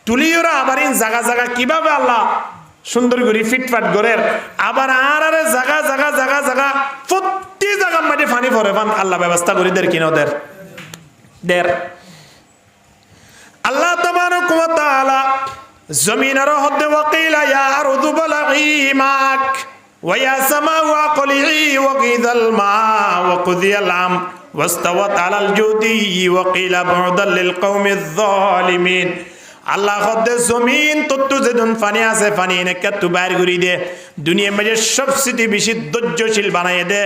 Speaker 1: তুলিওরা আবার ইন জায়গা জায়গা কিভাবে আল্লাহ সুন্দর করে ফিটফাট করে আবার আর জায়গা জায়গা জায়গা জায়গা প্রতি জায়গার মাঝে পানি ভরে পান আল্লাহ ব্যবস্থা করি দের কিনো দের আল্লাহ তাবারাক ওয়া তাআলা জমিনের হদ্দে ওয়াকিলা ইয়া আরদু বালাগি মাক ওয়া ইয়া সামাউ আকলিহি ওয়া কিদাল মা ওয়া কুদিয়াল আম ওয়াস্তাওয়াত আলাল জুদি ওয়া কিলা বুদাল লিল কওমিজ যালিমিন। আল্লাহ হদ্দে জমিন তত্তু যেদুন পানি আছে পানি এনেকা তু বাইর করি দে দুনিয়ার মাঝে সবচেয়ে বেশি ধৈর্যশীল বানাই দে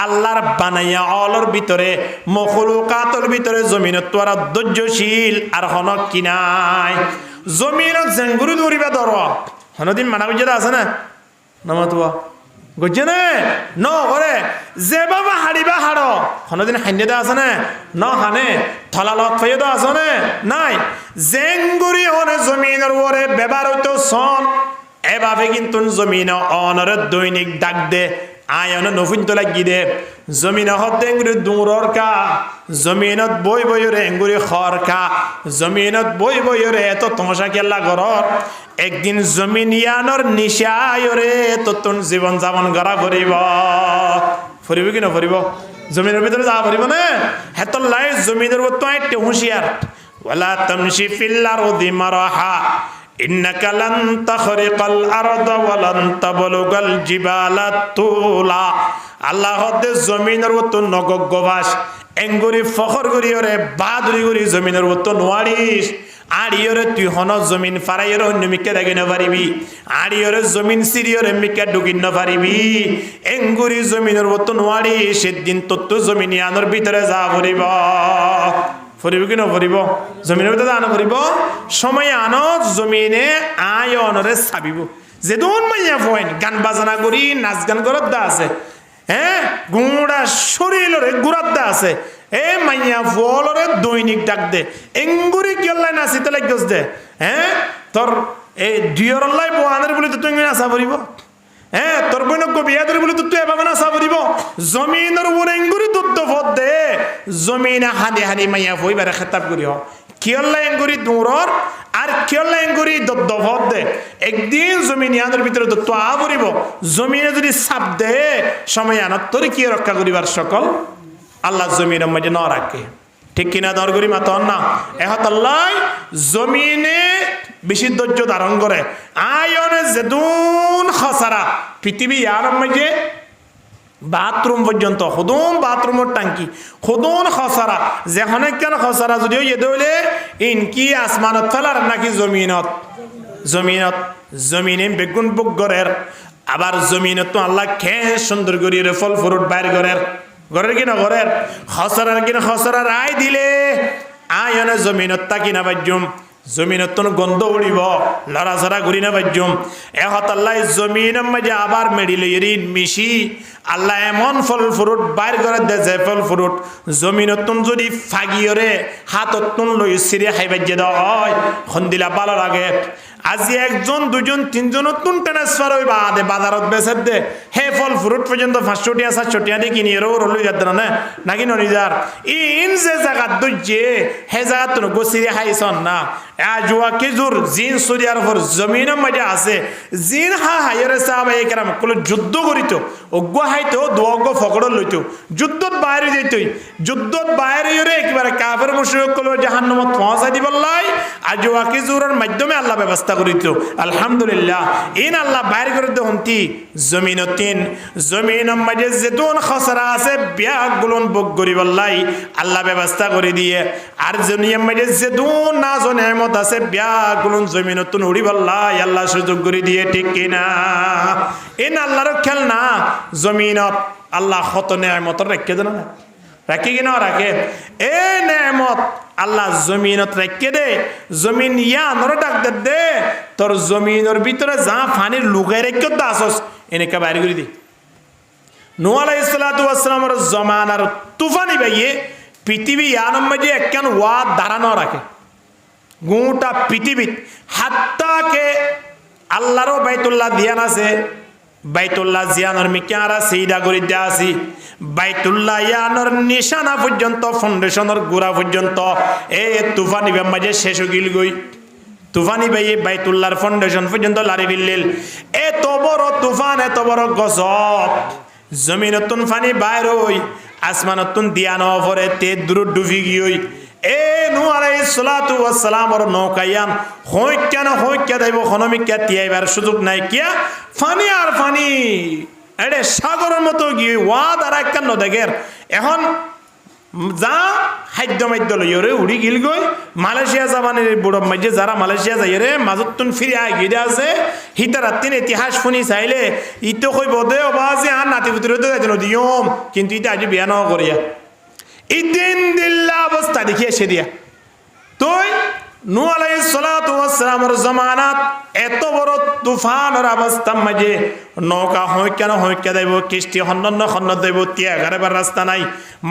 Speaker 1: আল্লাহর বানাইয়া অলর ভিতরে মখলুকাতর ভিতরে জমিনত তো আর ধৈর্যশীল আর হনক কি নাই জমিনত জেঙ্গুরি দৌড়িবা ধর হনদিন মানা বুঝে আছে না নমাতুয়া গজ্জে না ন করে যে বাবা হাড়িবা হাড় হনদিন হাইনে আছে না ন হানে থলা লত ফাইয়ে আছে না নাই জেঙ্গুরি হনে জমিনের ওরে ব্যবহার হইতো সন এভাবে কিন্তু জমিন অনরে দৈনিক ডাক দে আয়নে নফিন তো লাগি দে জমিন হতে এঙ্গুরি দূরর কা জমিনত বই বইরে এঙ্গুরি খর কা জমিনত বই বইরে এত তমসা কেল্লা ঘরর একদিন জমিন ইয়ানোর নিশায়রে তো তোর জীবন যাপন করা ফুরিব ফুরিব কি না ফুরিব জমিনের ভিতরে যাওয়া ফুরিব না হেতর লাই জমিনের তো আইতে হুঁশিয়ার ওয়ালা তামশি ফিল আরদি মারাহা ইন্নাকা লান তাখরিকাল আরদা ওয়া লান তাবলুগাল জিবালা তুলা। আল্লাহ দে জমিনের তো নগগবাস এঙ্গুরি ফখর করি ওরে বাদুরি করি জমিনের তো নোয়ারিস আড়িয়রে তুই হন জমিন ফারাইয়রে অন্য মিকে দেখে না পারিবি আড়িয়রে জমিন সিরিয়রে মিকে ঢুকিন না পারিবি এঙ্গুরি জমিনের তো নোয়ারি সেদিন তত্ত্ব জমিন আনোর ভিতরে যা ফুরিব ফুরিব কি না ফুরিব জমিনের ভিতরে আনো ফুরিব সময় আনো জমিনে আয়নরে চাবিব যেদুন মাইয়া ফয়েন গান বাজনা করি নাচ গান করত দা আছে হ্যাঁ গুঁড়া শরীরে গুড়াত দা আছে এ মাইয়া ফলরে দৈনিক ডাক দে এঙ্গুরি কেল্লাই নাচিতে লাগছ দে হ্যাঁ তোর এই ডিয়রল্লাই বোয়ানের বলে তো তুই নাচা ফুরিব হ্যাঁ তোর বোনকে বিয়া ধরে বলে তুই এভাবে না চাব দিব জমিনের উপর এঙ্গুরি দুধ ভদ দে জমিনে হানি হানি মাইয়া হইবারে খেতাব করিও কিয়ল্লা এঙ্গুরি দূরর আর কিয়ল্লা এঙ্গুরি দুধ ভদ দে একদিন জমিন ইয়াদের ভিতরে দুধ আবরিব জমিনে যদি চাপ দে সময় আনত তোর কি রক্ষা করিবার সকল আল্লাহ জমিনের মধ্যে ন রাখে ঠিক কিনা দর করি মাতন না এহত আল্লাহ জমিনে বেশি ধৈর্য ধারণ করে আয়নে যেদুন খসারা পৃথিবী ইয়ার মাঝে বাথরুম পর্যন্ত খুদুম বাথরুমের টাঙ্কি খুদুন খসারা যেখানে কেন খসারা যদিও ইয়ে হইলে ইনকি আসমানত ফেলার নাকি জমিনত জমিনত জমিনে বেগুন বুক গড়ের আবার জমিনত তো আল্লাহ খেয়ে সুন্দর করিয়ে ফল ফ্রুট বাইর গড়ের গড়ের কিনা গড়ের খসরার কিনা খসরার আয় দিলে আয়নে জমিনত তাকি না বাজ্যম জমিনত গন্ধ উড়িব লড়াছড়া ঘুরি না বাজ্যম এহত আল্লাহ জমিনের মাঝে আবার মেডিলে এরিন মিশি আল্লাহ এমন ফল ফ্রুট বাইর করে দেছে ফল ফ্রুট জমিনত যদি ফাগিয়রে হাতত লই সিরে খাই বাজ্যে দেওয়া হয় খন্দিলা ভালো লাগে আজি একজন দুজন তিনজন ট্রান্সফার হইবা আদে বাজারত বেচার দে হে ফল ফ্রুট পর্যন্ত 500 টাকা 700 টাকা দিয়ে কিনি এরও রলই যাত না নাকি ননিজার ইন যে জায়গা দুজে হে জায়গা তো গোসিরে খাইছন না আজুয়া কিজুর জিন সুরিয়ার ফর জমিনের মধ্যে আছে জিন হাইরে সাহাবা একরাম কল যুদ্ধ করিত অজ্ঞ হাইতো দুঅজ্ঞ ফকড় লইত যুদ্ধত বাইরে যাইতই যুদ্ধত বাইরে ইরে একবারে কাফের মুশরিক কল জাহান্নামত পৌঁছাই দিবল্লাই আজুয়া কিজুরের মাধ্যমে আল্লাহ ব্যবস্থা করিত আলহামদুলিল্লাহ ইন আল্লাহ বাইরে করে দহন্তি জমিনতিন জমিনের মাঝে যেতুন খসরা আছে ব্যাগগুলোন বুক করিবল্লাই আল্লাহ ব্যবস্থা করে দিয়ে আর জমিনের মাঝে যেতুন নাজ নেমত আছে ব্যাগগুলোন জমিনতুন উড়িবল্লাই আল্লাহ সুযোগ করে দিয়ে ঠিক কিনা ইন আল্লাহর খেল না জমিনত আল্লাহ কত নেমত রেখে দেন না রাখি কিনা রাখে এ নেমত আল্লাহ জমিনত রেখে দে জমিন ইয়ানর ডাক দে তোর জমিনের ভিতরে যা পানির লুকাই রেখে তো আসস এনেকা বাইরে করে দি নূহ আলাইহিস সালাতু ওয়াস সালামের জমানার তুফানি বাইয়ে পৃথিবী ইয়ানম মাঝে একখান ওয়াদ দাঁড়ানো রাখে গোটা পৃথিবীত হাত্তাকে আল্লাহরও বাইতুল্লাহ দিয়ান আছে বাইতুল্লাহ জিয়ানোর মিকারা সেইদা করে দেওয়া আছি বাইতুল্লাহ ইয়ানোর নিশানা পর্যন্ত ফাউন্ডেশনের গোড়া পর্যন্ত এ তুফানি মাঝে শেষ গিল গই তুফানি বাইয়ে বাইতুল্লাহর ফাউন্ডেশন পর্যন্ত লারি বিল্লিল এত বড় তুফান এত বড় গজব জমিনতুন ফানি বাইর হই আসমানতুন দিয়ানো পরে তে দূর ডুবি গিয়ে এ নূহ আলাইহিস সালাতু ওয়াস সালামের নৌকায়ান হইক্যা দেব খনমিক্যা তিয়াইবার সুযোগ নাই কিয়া ফানি আর ফানি এডে সাগরের মতো গিয়ে ওয়াদ আর একখান নদেগের এখন যা খাদ্য মাদ্য লইরে উড়ি গিল গই মালয়েশিয়া যাবানের বুড়ো মাঝে যারা মালয়েশিয়া যাইরে মাজতুন ফিরে আই গিয়ে আছে হিতারাতিন ইতিহাস শুনি চাইলে ইতো কইব দে বাজে আর নাতি পুত্র তো যাইতো দিয়ম কিন্তু ইতা আজি বিয়া ন করিয়া ইদিন দিল্লা অবস্থা দেখিয়ে সে দিয়া তুই নূহ আলাইহিস সালাতু ওয়াস সালামের জমানাত এত বড় তুফানের অবস্থার মাঝে নৌকা হইক্যা দেব কিস্তি খন্ড দেব তিয়াগারেবার রাস্তা নাই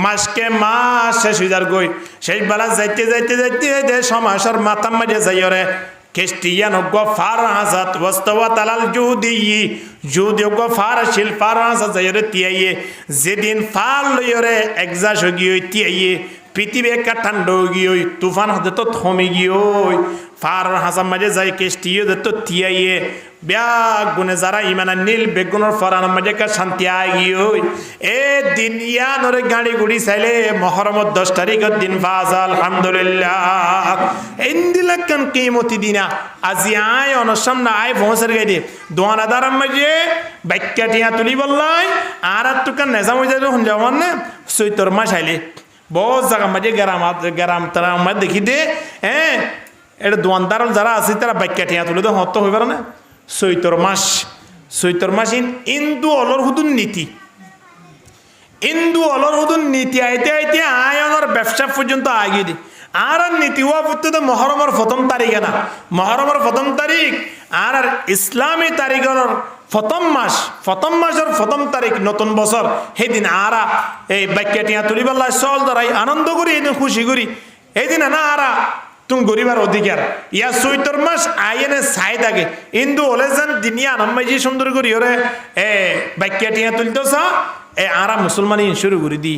Speaker 1: মাসকে মাস শেষ হইজার গই সেই বেলা যাইতে সমাসের মাথার মাঝে যাইরে কিস্তিয়ান গফার হাজাত ওয়াস্তাওয়া তালাল জুদি গফার শিল ফার হাজাত যাইরে তিয়াইয়ে যেদিন ফাল লইরে একজাস গিয়ে তিয়াইয়ে পৃথিবী একটা ঠান্ডা গিয়ে তুফান হাতে তো থমে গিয়ে ফার হাসান মাঝে যাই কেষ্টিও তো তিয়াইয়ে ব্যাগ গুনে যারা ইমানা নীল বেগুনের ফরানোর মাঝে একটা শান্তি আয় গিয়ে এ দিন ইয়ানোরে গাড়ি গুড়ি চাইলে মহরমত 10 তারিখের দিন ফাজা আলহামদুলিল্লাহ ইন্দিলাকান কিমতি দিনা আজি আয় অনসাম না আয় পৌঁছার গাই দে দোয়ানাদার মাঝে বাক্যা টিয়া তুলি বললাই আর তুকান নেজাম হয়ে যাবে যাওয়ার না চৈতর মাস আইলে বহুত জায়গা মাঝে গ্রাম তারা আমার দেখি দে হ্যাঁ এটা দোয়ানদার যারা আছে তারা বাক্যা টিয়া তুলে তো হত হয়ে পারে না চৈতর মাস ইন্দু অলর হুদুন নীতি আইতে আয়নের ব্যবসা পর্যন্ত আগিয়ে দি আর নীতি হওয়া পর্যন্ত মহরমের প্রথম তারিখ না মহরমের প্রথম তারিখ আর ইসলামী তারিখের প্রথম মাসের প্রথম তারিখ নতুন বছর সেইদিন আরা এই বাক্যা টিয়া তুলিবার চল ধরাই আনন্দ করি এইদিন খুশি করি এইদিন না আরা তুমি গরিবার অধিকার ইয়া চৈতর মাস আইনে ছাই থাকে হিন্দু হলে যেন দিনিয়া আনম্মাইজি সুন্দর করি ওরে বাক্যা টিয়া তুলতেছ আরা মুসলমান শুরু করে দি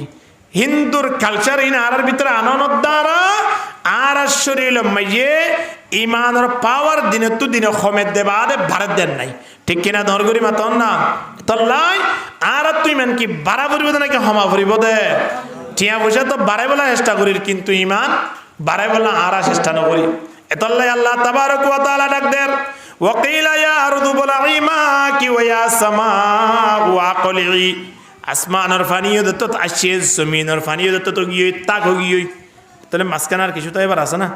Speaker 1: হিন্দুর কালচার ইন আরার ভিতরে আনন্দ দ্বারা আর শরীর মাইয়ে ইমানের পাওয়ার দিনে তো দিনে কমের দেবা আরে ভারত দেন নাই ঠিক কিনা ধর করি মাতন না তল্লাই আর তুই মান কি বাড়া ফুরিব নাকি হমা ফুরিব দে টিয়া পয়সা তো বাড়াই বলা চেষ্টা করি কিন্তু ইমান বাড়াই বলা আর চেষ্টা নকরি এতল্লাই আল্লাহ তাবারক ওয়া তাআলা ডাক দেন ওয়াকিলা ইয়া আরদু বলাঈ মাকি ওয়া ইয়া সামাউ আকলি আসমানের ফানিও দত্ত আসছে জমিনের ফানিও দত্ত তো গিয়ে তাক গিয়ে তাহলে মাঝখানার কিছু তো এবার আছে না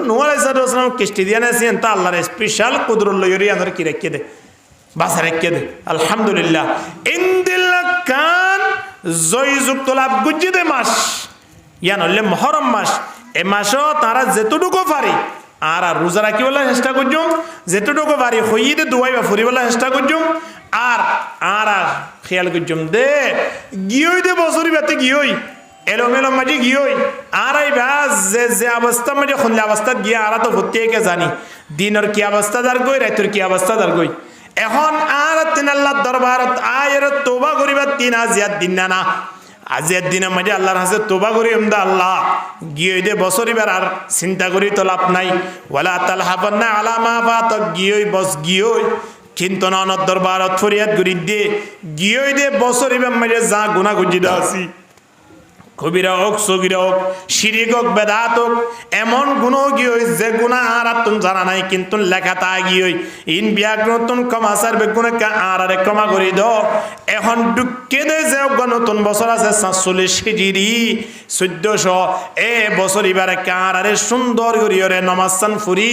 Speaker 1: নূহ আলাইহিস সালাম কিস্তি দিয়ে আছেন তা আল্লাহর স্পেশাল কুদরত লইরি আনর কি রেখে দে বাসা রেখে দে আলহামদুলিল্লাহ ইনদিল কান জয়যুক্ত লাভ গুজিদে মাস ইয়ান হলে মুহররম মাস এই মাসও তারা যেতটুকু পারি আর রোজা রাখিবলা চেষ্টা করছুম যেতটুকু পারি হইদে দুয়াইবা ফুরিবলা চেষ্টা করছুম আর আর খেয়াল করছুম দে গিয়েই দে বছরই বাতে গিয়েই এলোমেলো মাঝে গিয়েই আর এই ব্যাস যে অবস্থা মাঝে খুললে অবস্থা গিয়ে আর তো প্রত্যেকে জানি দিনের কি অবস্থা দার গই রাতের কি অবস্থা দার গই এখন আর তিন আল্লাহর দরবারত আয়ের তওবা করিবার তিন আজিয়াত দিন না আজিয়াত দিনের মাঝে আল্লাহর কাছে তওবা করি আমদা আল্লাহ গিয়ে দে বছরিবার আর চিন্তা করি তো লাভ নাই ওয়ালা তালহাবান্না আলা মা ফাতাক গিয়েই বস গিয়েই কিন্তু ননদ দরবারত ফরিয়াদ করি দে গিয়েই দে বছরিবার মাঝে যা গুনাহ গুজিদা আছি কবিরা হোক সগিরা হোক শিরিক হোক বেদাত হোক এমন গুণ গিয়ে যে গুণা আর তুমি জানা নাই কিন্তু লেখা তা গিয়ে ইন ব্যাকরণ কমাসার বেগুনে আর আরে ক্ষমা করি দাও এখন ডুকে দে যে নতুন বছর আছে 47 হিজরি 1400 এ বছর এবারে কার আরে সুন্দর করিয়রে নমাজ ফুরি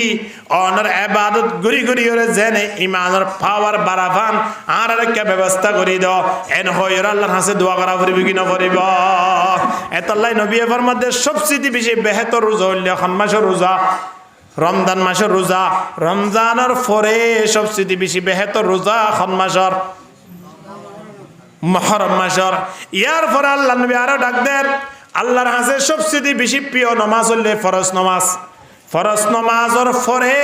Speaker 1: অনর ইবাদত গুরি গুরিয়রে জেনে ইমানের পাওয়ার বাড়াবান আর আরে কে ব্যবস্থা করি দাও এন হইর আল্লাহর কাছে দোয়া করা ফুরিবি কি না ফুরিব এতল্লাই নবী ফরমাতে সবচেয়ে বেশি বেহতর রোজা হইল এখন মাসের রোজা রমজান মাসের রোজা রমজানের পরে সবচেয়ে বেশি বেহতর রোজা এখন মাসের মুহররম মাসের ইয়ার পরে আল্লাহ নবী আরো ডাক দেন আল্লাহর কাছে সবচেয়ে বেশি প্রিয় নামাজ হইল ফরজ নামাজ ফরজ নামাজের পরে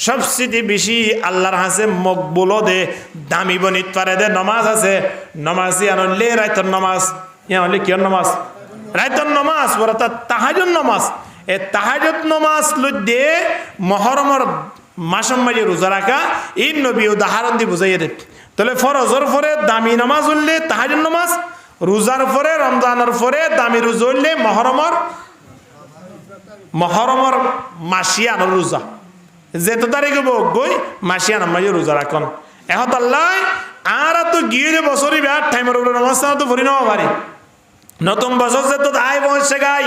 Speaker 1: সবচেয়ে বেশি আল্লাহর কাছে মকবুল দে দামি বনিত পারে দে নামাজ আছে নামাজি আনলে রাতের নামাজ ইয়া হলে কিয়র নামাজ রাতের নামাজ বড় তাহাজ্জুদ নামাজ এ তাহাজ্জুদ নামাজ লইতে মুহররমের মাসের মাঝে রোজা রাখা এই নবী উদাহরণ দিয়ে বুঝাইয়ে দে তাহলে ফরজের পরে দামি নামাজ হইলে তাহাজ্জুদ নামাজ রোজার পরে রমজানের পরে দামি রোজা হইলে মুহররমের মাসিয়ানোর রোজা যেত তারিখে গই মাসিয়ানোর মাঝে রোজা রাখন এখন আল্লাহ আর তো গিয়ে বছরই ব্যাট টাইমের উপরে নামাজ তো ভরি নেওয়া পারি নতুন বছর যে তো আয় বসে গাই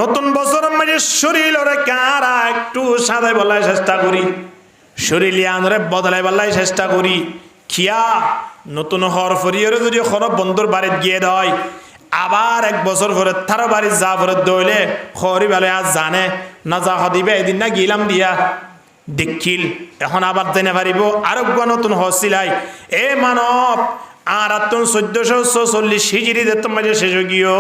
Speaker 1: নতুন বছরের মাঝে শরীর ওরে কারা একটু সাদাই বলায় চেষ্টা করি শরীর আনরে বদলাই বলাই চেষ্টা করি খিয়া নতুন হর ফরিয়রে যদি খরব বন্ধুর বাড়িতে গিয়ে দেয় আবার এক বছর পরে তারও বাড়ি যা ফেরত দইলে খরি বেলে আজ জানে না যা দিবে এদিন না গিলাম দিয়া দেখিল এখন আবার জেনে পারিব আরো নতুন হসিলাই এ মানব আর 1446 হিজরি যে তোমার শেষ গিয়ে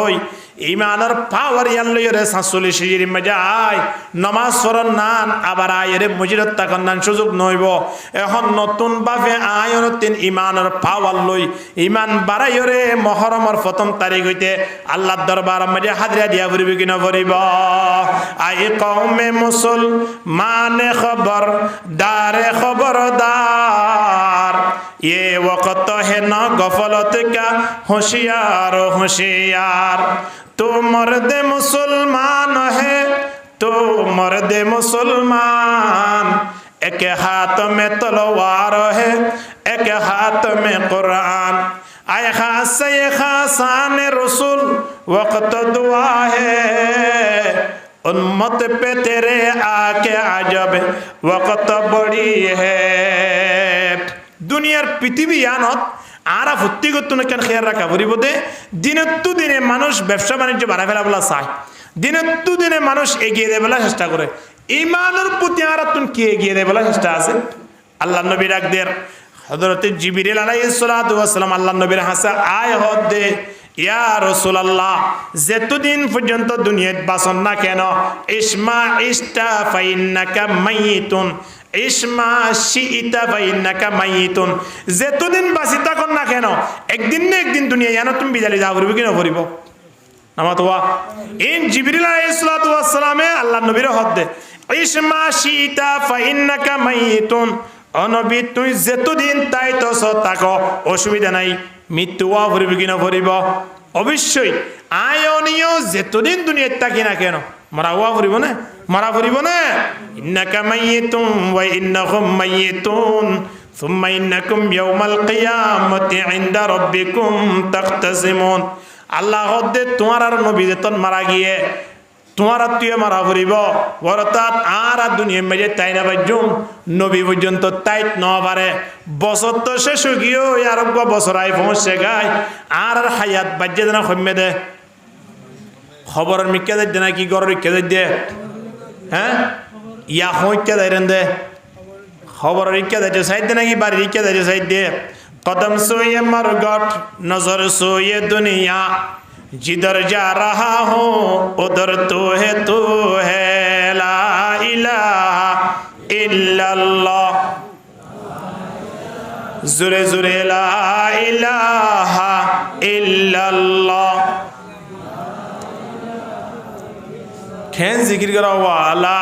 Speaker 1: ইমানের পাওয়ার ইয়ান লইরে 47 হিজরি মজা আয় নামাজ পড়ন নান আবার আয়ের মসজিদত তাকন নান সুযোগ নইব এখন নতুন ভাবে আয়র তিন ইমানের পাওয়ার লই ইমান বাড়াইরে মুহররমের প্রথম তারিখ হইতে আল্লাহর দরবার মধ্যে হাজিরা দিয়া ফুরিবি কিনা ফুরিব আই কওমে মুসলমানে খবর দারে খবরদার ये वक्त है ना गफलत का होशियार होशियार तो मर्द मुसलमान है तो मर्द मुसलमान एक हाथ में तलवार है एक हाथ में कुरान आए खास ये खासान रसूल वक्त दुआ है उम्मत पे तेरे आके अजब वक्त बड़ी है দুনিয়ার পৃথিবী আনত আরা ভর্তি করতো না কেন খেয়াল রাখা পরিবদে দিনের তো দিনে মানুষ ব্যবসা বাণিজ্য বাড়া ফেলা বলা চায় দিনের তো দিনে মানুষ এগিয়ে দেয় বলা চেষ্টা করে ইমানের প্রতি আর তুমি কি এগিয়ে দেয় বলা চেষ্টা আছে আল্লাহ নবী রাখদের হযরত জিবরিল আলাইহিস সালাতু ওয়াস সালাম আল্লাহ নবীর হাসা আয় হদ দে ইয়া রাসূলুল্লাহ যতদিন পর্যন্ত দুনিয়াত বাঁচন না কেন ইসমা ইস্তা ফাইন্নাকা মাইয়িতুন ইসমা শিইতা ফাইন্নাকা মাইয়িতুন যতদিন বাঁচি থাকুন না কেন একদিন না একদিন দুনিয়া জানো তুমি বিদায় যা করবে কি না করিব নামাতওয়া ইন জিবরিল আলাইহিস সালাতু ওয়াস সালামে আল্লাহ নবীর হদ্দে ইসমা শিইতা ফাইন্নাকা মাইয়িতুন অনবী তুই যতদিন তাই তো থাকো অসুবিধা নাই মৃত্যু হওয়া ফুরিব কিনা ফুরিব অবশ্যই আয়নীয় যতদিন দুনিয়াত থাকি না কেন মরা হওয়া ফুরিব না মরা ফুরিব না ইন্নাকা মাইয়িতুন ওয়া ইন্নাহুম মাইয়িতুন সুম্মা ইন্নাকুম ইয়াউমাল কিয়ামাতি ইনদা রাব্বিকুম তাখতাসিমুন আল্লাহ হদ্দে তোমার আর নবী যেতন মারা গিয়ে তোমার তুই মারা ফুরিব অর্থাৎ আর দুনিয়ার মাঝে তাই না বাজুম নবী পর্যন্ত তাইত ন পারে বছর তো শেষ গিয়েও আরোগ্য বছর আই পৌঁছে গায় আর হায়াত বাজ্যে দেনা কমে দে খবরের মিক্কে দে না কি গর রিক্কে দে হ্যাঁ ইয়া হইকে দেয় দে খবরের রিক্কে দে সাইড দে নাকি বাড়ি রিক্কে দে সাইড দে কদম সোয়ে মরগট নজর সোয়ে দুনিয়া जिधर जा रहा हूँ उधर तो है ला इलाहा इल्लल्लाह जुरे जुरे ला इलाहा इल्लल्लाह खेन जिक्र करो ला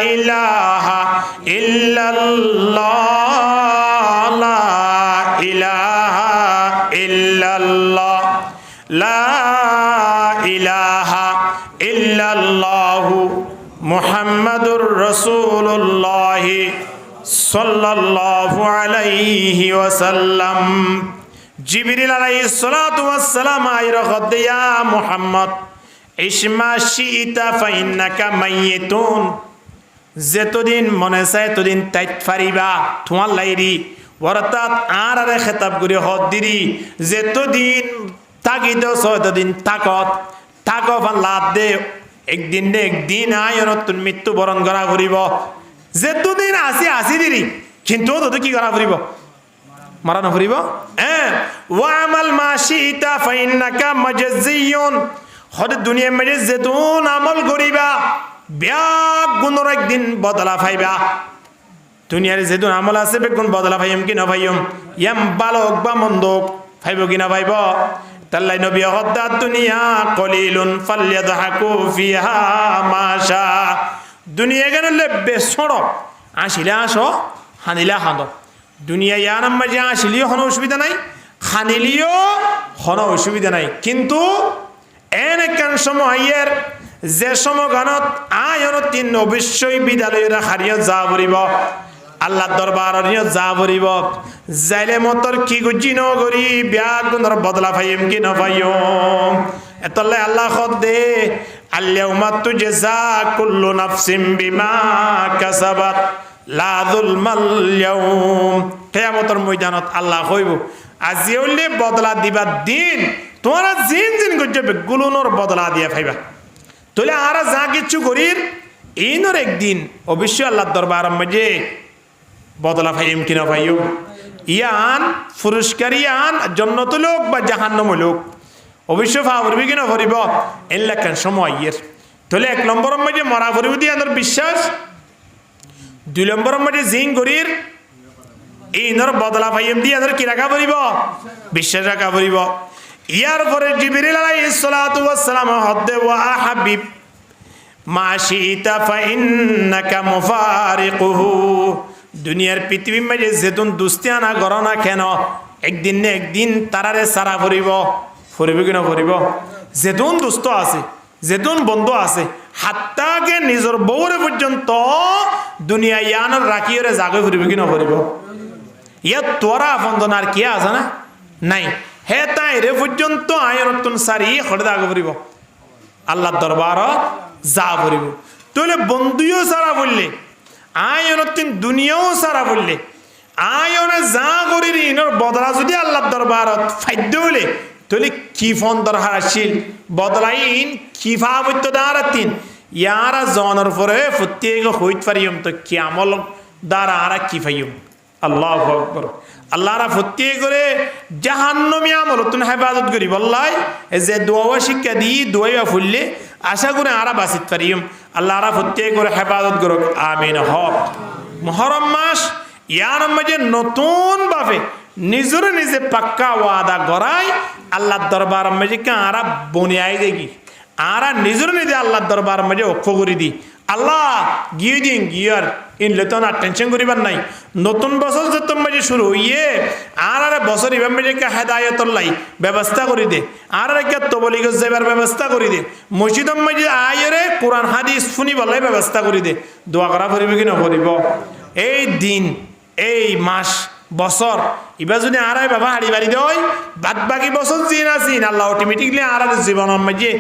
Speaker 1: इलाहा इल्लल्लाह ला इलाहा इल्लल्लाह ला इलाहा इल्लल्लाहु मुहम्मदुर रसूलुल्लाह सल्लल्लाहु अलैहि वसल्लम जिब्रील अलैहिस सलातु वस्सलाम आयरखदिया मुहम्मद इस्मा शिइता फाइन्नाका माय्यितुन যতদিন মনে চায় ততদিন তাইত ফারিবা তোমার লাইরি অর্থাৎ আর আরে খেতাব করে হদ দিরি যতদিন তাকিত ততদিন তাকত তাকব লাভ দে একদিন নে একদিন আয়নতুন মৃত্যুবরণ করা ফুরিব যেতদিন আসি দিরি কিন্তু তত কি করা ফুরিব মারানো ফুরিব হ্যাঁ ওয়ামাল মাশিতা ফাইন্নাকা মাজজিয়ুন হদ দুনিয়া মে যেতুন আমল করিবা ব্যাগ গুণর একদিন বদলা পাইবা দুনিয়ার যেতুন আমল আছে বেগুন বদলা পাইম কি না পাইম ইয়াম বালক বা মন্দক পাইব কি না পাইব তাল্লাই নবী হদ্দা দুনিয়া কলিলুন ফালইয়াদহাকু ফিহা মাশা দুনিয়া কেন লেবে সড়ক আসিলে আসো হানিলা হাঁদ দুনিয়া ইয়ার মাঝে আসিলেও কোনো অসুবিধা নাই খানিলিও কোনো অসুবিধা নাই কিন্তু এন একখান সময়ের যে সময়গানত আয়নতিন অবশ্যই বিদ্যালয়ের হারিয়ে যা পড়িব আল্লাহ দরবার যা পড়িব যাইলে মতর কি গুজি নগরী ব্যাগ গুণর বদলা পাইম কি নপাইম এতলে আল্লাহ খদ দে আল্লাহুম্মা তুজজা কুল্লু নাফসিম বিমা কাসাবাত লা যুলমাল ইয়াউম কিয়ামতের ময়দানত আল্লাহ কইব আজি হইলে বদলা দিবা দিন তোমরা জিন জিন গজ্জে বেগুলোর বদলা দিয়া পাইবা তোলে আর যা কিছু করির ইনর একদিন অবশ্যই আল্লাহর দরবার মাঝে বদলা পাইম কিনা পাইম ইয়ান পুরস্কার ইয়ান জান্নাত লোক বা জাহান্নাম লোক অবশ্যই পাবি কিনা ভরিব এলাকার সময় ইয়ের তোলে এক নম্বরের মাঝে মরা ভরিব দিয়ে আনার বিশ্বাস দুই নম্বরের মাঝে জিন করির ইনর বদলা পাইম দিয়ে আনার কি রাখা ভরিব বিশ্বাস রাখা ভরিব ইয়ার পরে জিবরিল আলাইহিস সালাতু ওয়াস সালাম হদ্দে ওয়া হাবিব মা শিতা ফাইন্নাকা মুফারিকুহু দুনিয়ার পৃথিবীর মাঝে যেতুন দুস্তিয়ানা গরনা কেন একদিন না একদিন তারারে সারা ফুরিব কিনা ফুরিব যেতুন দুস্থ আছে যেতুন বন্ধু আছে হাত্তাকে নিজের বউরে পর্যন্ত দুনিয়া ইয়ানোর রাখিয়ে জাগে ফুরিব কিনা ফুরিব ইয়া তোরা বন্ধনার কি আছে না নাই হে তাই রে পর্যন্ত আয়নতুন সারি খড়দা আগে ফুরিব আল্লাহর দরবার যা ফুরিব তাহলে বন্ধুও সারা বললে আয়নতুন দুনিয়াও সারা বললে আয়নে যা করি ইনর বদলা যদি আল্লাহর দরবারত ফাইদ্য হলে তাহলে কি ফোন দরকার আসিল বদলাইন কি ভাবত্য দাঁড়াতিন ইয়ারা জনের পরে প্রত্যেক হইত পারিম তো কি আমল দ্বারা আর কি ফাইম আল্লাহু আকবার। আল্লাহরা ফত্যে করে জাহান্নামী আমল তুমি হেফাজত করি বললাই যে দোয়া শিক্ষা দি দোয়া ফুললে আশা করে আরা বাঁচিত পারিম আল্লাহরা ফত্যে করে হেফাজত করো আমিন। হক মুহররম মাস ইয়ার মাঝে নতুন ভাবে নিজের নিজে পাক্কা ওয়াদা করাই আল্লাহর দরবার মাঝে কে আরা বনিয়াই দেখি আরা নিজের নিজে আল্লাহর দরবার মাঝে অক্ষ করে দি আল্লাহ গিয়ে দিন গিয়ার ইনলে তো না টেনশন করিবার নাই। নতুন বছর যত মাঝে শুরু হইয়ে আর বছর ইবার মাঝে হেদায়তর লাই ব্যবস্থা করে দে আর তবলিগ যাবার ব্যবস্থা করে দে মসজিদর মাঝে আয়রে কোরআন হাদিস শুনি বলাই ব্যবস্থা করে দে। দোয়া করা পড়িব কি নকরিব এই দিন এই মাস বছর এবার যদি আড়াই বাবা হাড়ি বাড়ি দেয় বাদ বাকি বছর জিন আসিন আল্লাহ অটোমেটিকলি আর জীবনের মাঝে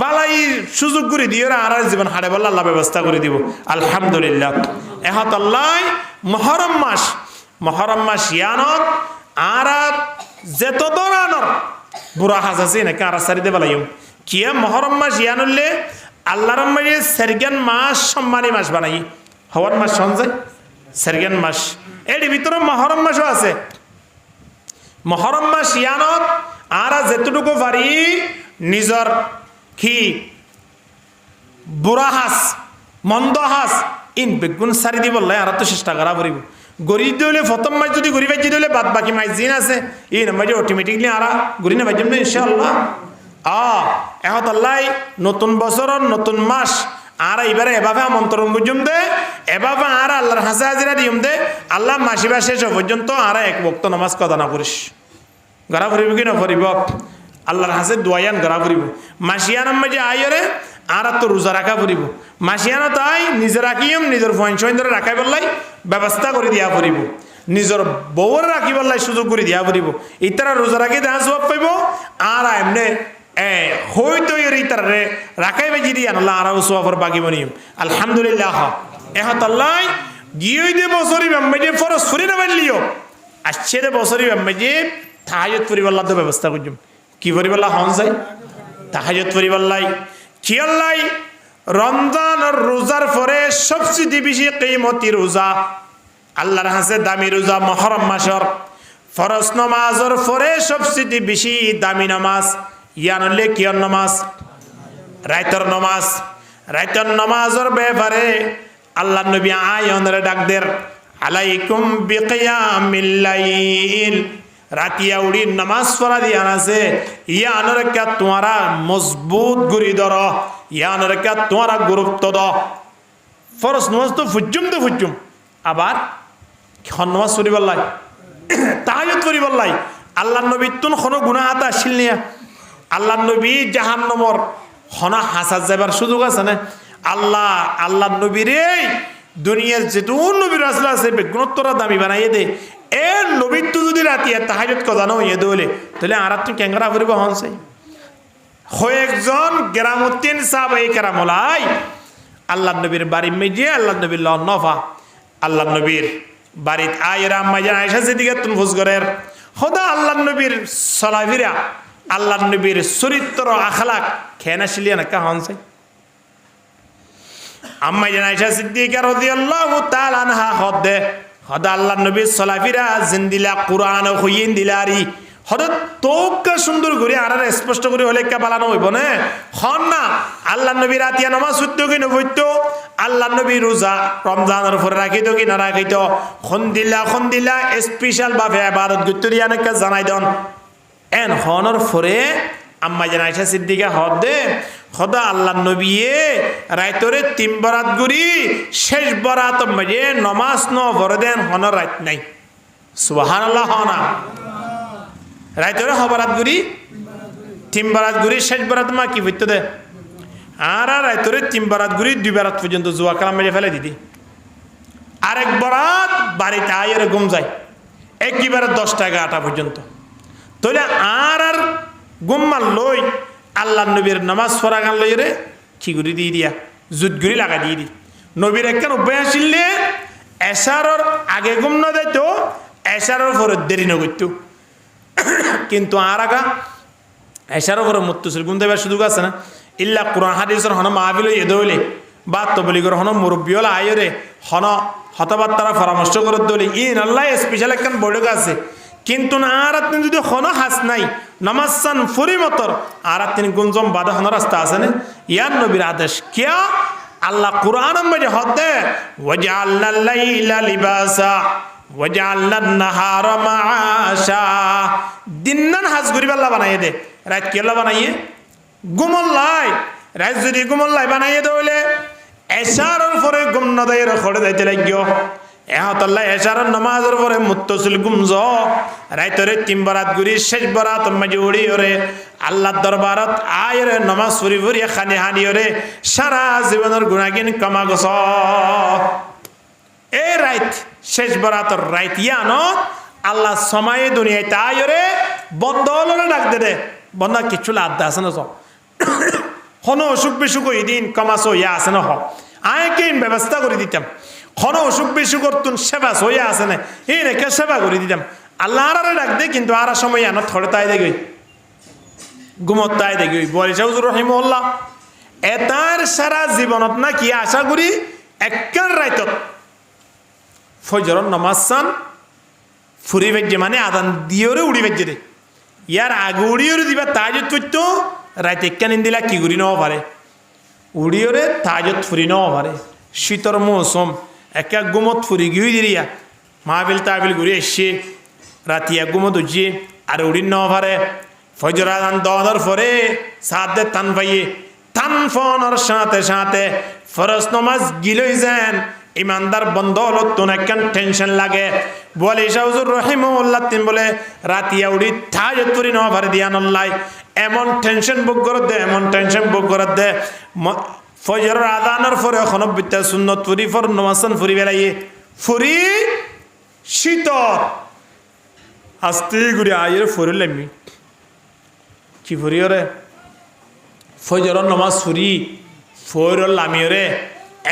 Speaker 1: বালাই সুযোগ করে দিয়ে আর জীবন হাড়ে বললে আল্লাহ ব্যবস্থা করে দিব আলহামদুলিল্লাহ। এহত আল্লাহ মুহররম মাস ইয়ানত আর যেত ধরনের বুড়া হাজ আছে নাকি আর সারিতে বেলাইম কিয়া মুহররম মাস ইয়ানুল্লে আল্লাহর মাঝে সেরগান মাস সম্মানী মাস বানাই হওয়ার মাস সঞ্জয় সেরগান মাস এর ভিতরে মুহররম মাসও আছে। মুহররম মাস ইয়ানত আর যেতটুকু পারি নিজর কি বুড়া হাস মন্দ হাস ইন বেগুন সারি দি বললে আর তো চেষ্টা করা পড়িব গড়ি দিলে প্রথম মাস যদি গড়ি বাজি দিলে বাদ বাকি মাস জিন আছে ইন মাঝে অটোমেটিকলি আর গড়ি না বাজিম না ইনশাআল্লাহ। এখন আল্লাহ নতুন বছরের নতুন মাস আর এবারে এভাবে আমন্ত্রণ বুঝুম দে এভাবে আর আল্লাহর হাসে হাজিরা দিম দে আল্লাহ মাসিবা শেষ পর্যন্ত আর এক বক্ত নামাজ কদা না করিস গড়া ফুরিব কি না ফুরিব আল্লাহর হাসে দোয়াইয়ান গড়া ফুরিব মাসিয়ানার মাঝে আইরে আর তো রোজা রাখা ফুরিব মাসিয়ানো তাই নিজে রাখিম নিজের ফয়েন ধরে রাখাই বললাই ব্যবস্থা করে দিয়া ফুরিব নিজের বউর রাখি বললাই সুযোগ করে দিয়া ফুরিব ইতারা রোজা রাখি দেখা সব পাইব আর এমনি হয়তো রে রাখাই বেজি দিয়ে আল্লাহ আর সোয়াফর বাকি বনিম আলহামদুলিল্লাহ। এহত আল্লাহ গিয়ে দে বছরই বাম্মাজে ফরজ ফুরি না বানলিও আসছে দে বছরই বাম্মাজে তাহাজত পরিবাল্লাহ তো ব্যবস্থা করছুম কি পরিবাল্লাহ হন যাই তাহাজত পরিবাল্লাই কি আল্লাহ রমজান আর রোজার পরে সবচেয়ে বেশি কিমতি রোজা আল্লাহর হাসে দামি রোজা মুহররম মাসের ফরজ নামাজের পরে সবচেয়ে বেশি দামি নামাজ ইয়ানলে কিয়র নামাজ রাইতর নামাজের ব্যাপারে আল্লাহ নবী আয়নরে ডাক দের আলাইকুম বিকিয়ামিল লাইল রাতিয়া উড়ি নামাজ পড়া দিয়ান আছে ইয়ানরে কে তোমারা মজবুত গুরি ধর ইয়ানরে কে তোমারা গুরুত্ব দ ফরজ নামাজ তো ফুজুম আবার খন নামাজ পড়িবাল্লাই তাহাজ্জুদ পড়িবাল্লাই আল্লাহ নবী তুন কোনো গুনাহ আতা আসিল নিয়া আল্লাহ নবী জাহান্নামর হনা হাসাত যাবার সুযোগ আছে না আল্লাহ নবীর দুনিয়ার যেটু নবীর আসলে আছে বেগুণোত্তরা দামি বানাইয়ে দে এ নবীর তো যদি রাতি তাহাজ্জুদ কথা না হইয়ে দলে তাহলে আর তুমি ক্যাংরা ফুরিব হনছে কয়েকজন গ্রামউদ্দিন সাহেব এই কেরামলাই আল্লাহ নবীর বাড়ি মেজে আল্লাহ নবীর নফা আল্লাহ নবীর বাড়িত আয়েরা আম্মাজান আয়েশা সিদ্দিকা তুন ফুসগরের খোদা আল্লাহ নবীর সলাফিরা আল্লাহ নবীর চরিত্র আখলাক খেনা শিলিয়া না কাহন চাই আম্মা জান আয়েশা সিদ্দিকা রাদিয়াল্লাহু তাআলা আনহা হদে হদা আল্লাহ নবীর সলাফিরা জিন্দিলা কুরআন হইন দিলারি হদা তোকা সুন্দর করে আর স্পষ্ট করে হলে কা বালানো হইব না হন না আল্লাহ নবী রাতিয়া নামাজ শুদ্ধ কি নবইত আল্লাহ নবী রোজা রমজানের পরে রাখিত কি না রাখিত খন্দিলা স্পেশাল ভাবে ইবাদত গুত্তরিয়া নাকা জানাই দন এন হনর ফরে আম্মা জান আয়েশা সিদ্দিকা হদে খোদা আল্লাহ নবীয়ে রাইতরে 3 বরাত গুরি শেষ বরাত মাঝে নমাজ ন ভরে দেন হনর রাত নাই সুবহানাল্লাহ হনা রাইতরে হবরাত গুরি 3 বরাত গুরি শেষ বরাত মা কি হইতো দে আর রাইতরে 3 বরাত গুরি 2 বরাত পর্যন্ত জুয়া কালাম মেরে ফেলে দিদি আরেক বরাত বাড়িতে আয়ের ঘুম যায় একবারে 10 টাকা 8 পর্যন্ত তাহলে আর গুম্মাল লই আল্লাহ নবীর নামাজ পড়া গান লই রে কি গুরি দিয়ে দিয়া জুত গুরি লাগা দিয়ে দি নবীর একখান উপায় আসলে এশারর আগে গুম না দিত এশারর পরে দেরি না করত কিন্তু আর আগা এশারর পরে মুত্তসিল গুম দেবার সুযোগ আছে না ইল্লা কোরআন হাদিসের হন মাহফিল এদে হইলে বা তবলিগর হন মুরব্বীলা আয়রে হন হতবার্তারা পরামর্শ করে দলি ইন আল্লাহ স্পেশাল একখান বৈঠক আছে কিন্তু না আর আপনি যদি হন হাস নাই নামাজ চান ফুরি মতর আর আপনি গুঞ্জম বাদা হন রাস্তা আছে না ইয়ার নবীর আদেশ কিয়া আল্লাহ কুরআন মধ্যে হদে ওয়াজআলনাল লাইলা লিবাসা ওয়াজআলনান নাহারা মাআশা দিননান হাজ করি আল্লাহ বানাইয়ে দে রাত কি আল্লাহ বানাইয়ে ঘুমল্লাই রাত যদি ঘুমল্লাই বানাইয়ে দইলে এশারের পরে ঘুম না দেয় খড়ে যাইতে লাগিও এহতাল্লাহ এশারের নামাজের পরে মুত্তসিল গুমজ রাইতরে তিন বরাত গুরি শেষ বরাত মাঝে উড়ি ওরে আল্লাহর দরবারত আয়রে নামাজ ফুরি ফুরি খানি হানি ওরে সারা জীবনের গুণাগিন কমা গছ এ রাইত শেষ বরাতর রাইত ইয়ানো আল্লাহ সময়ে দুনিয়ায় তাইরে বন্ধ হলো ডাক দে বন্ধা কিছু লাদ্দা আছে না সব হন অসুখ বিসুখ ওই দিন কমাস হইয়া আছে না হ আয় কেন ব্যবস্থা করে দিতাম হন অসুখ বিসুখ করতুন সেবা হইয়া আছে না এই রেখে সেবা করে দিতাম আল্লাহ আর ডাক দে কিন্তু আর সময় আনো থরে তাই দেখি গুমত তাই দেখি বলিস রহিমউল্লাহ এটার সারা জীবনত না কি আশা করি একখান রাইতত ফজরের নামাজ চান ফুরি বেজে মানে আদান দিওরে উড়ি বেজে দে ইয়ার আগে উড়িওরে দিবা তাজত করতো রাইতে একখান দিলা কি করি নেওয়া পারে উড়িওরে তাজত ফুরি নেওয়া পারে শীতর মৌসুম একা গুমত ফুরি গিয়ে দিরিয়া মাহবিল তাহবিল ঘুরে এসছে রাতিয়া গুমত উঠিয়ে আর উড়ি নেওয়া পারে ফজর আদান দর পরে সাত দে তান পাইয়ে তান ফোনের সাথে সাথে ফরজ নামাজ গিলই যান ইমানদার বন্ধ হলো তোন একখান টেনশন লাগে বলে শাহুজুর রহিমউল্লাহ তিন বলে রাতিয়া উড়ি তাজত ফুরি নেওয়া পারে দিয়ানল্লাই এমন টেনশন বুক করে দে এমন টেনশন বুক করে দে ফজর আদানের পরে এখন বিদ্যা সুন্নত ফুরি ফর নমাসান ফুরি বেড়াইয়ে ফুরি শীতর আস্তে ঘুরে আয়ের ফুরিলামি কি ফুরি ওরে ফজর নমাজ ফুরি ফরলামি ওরে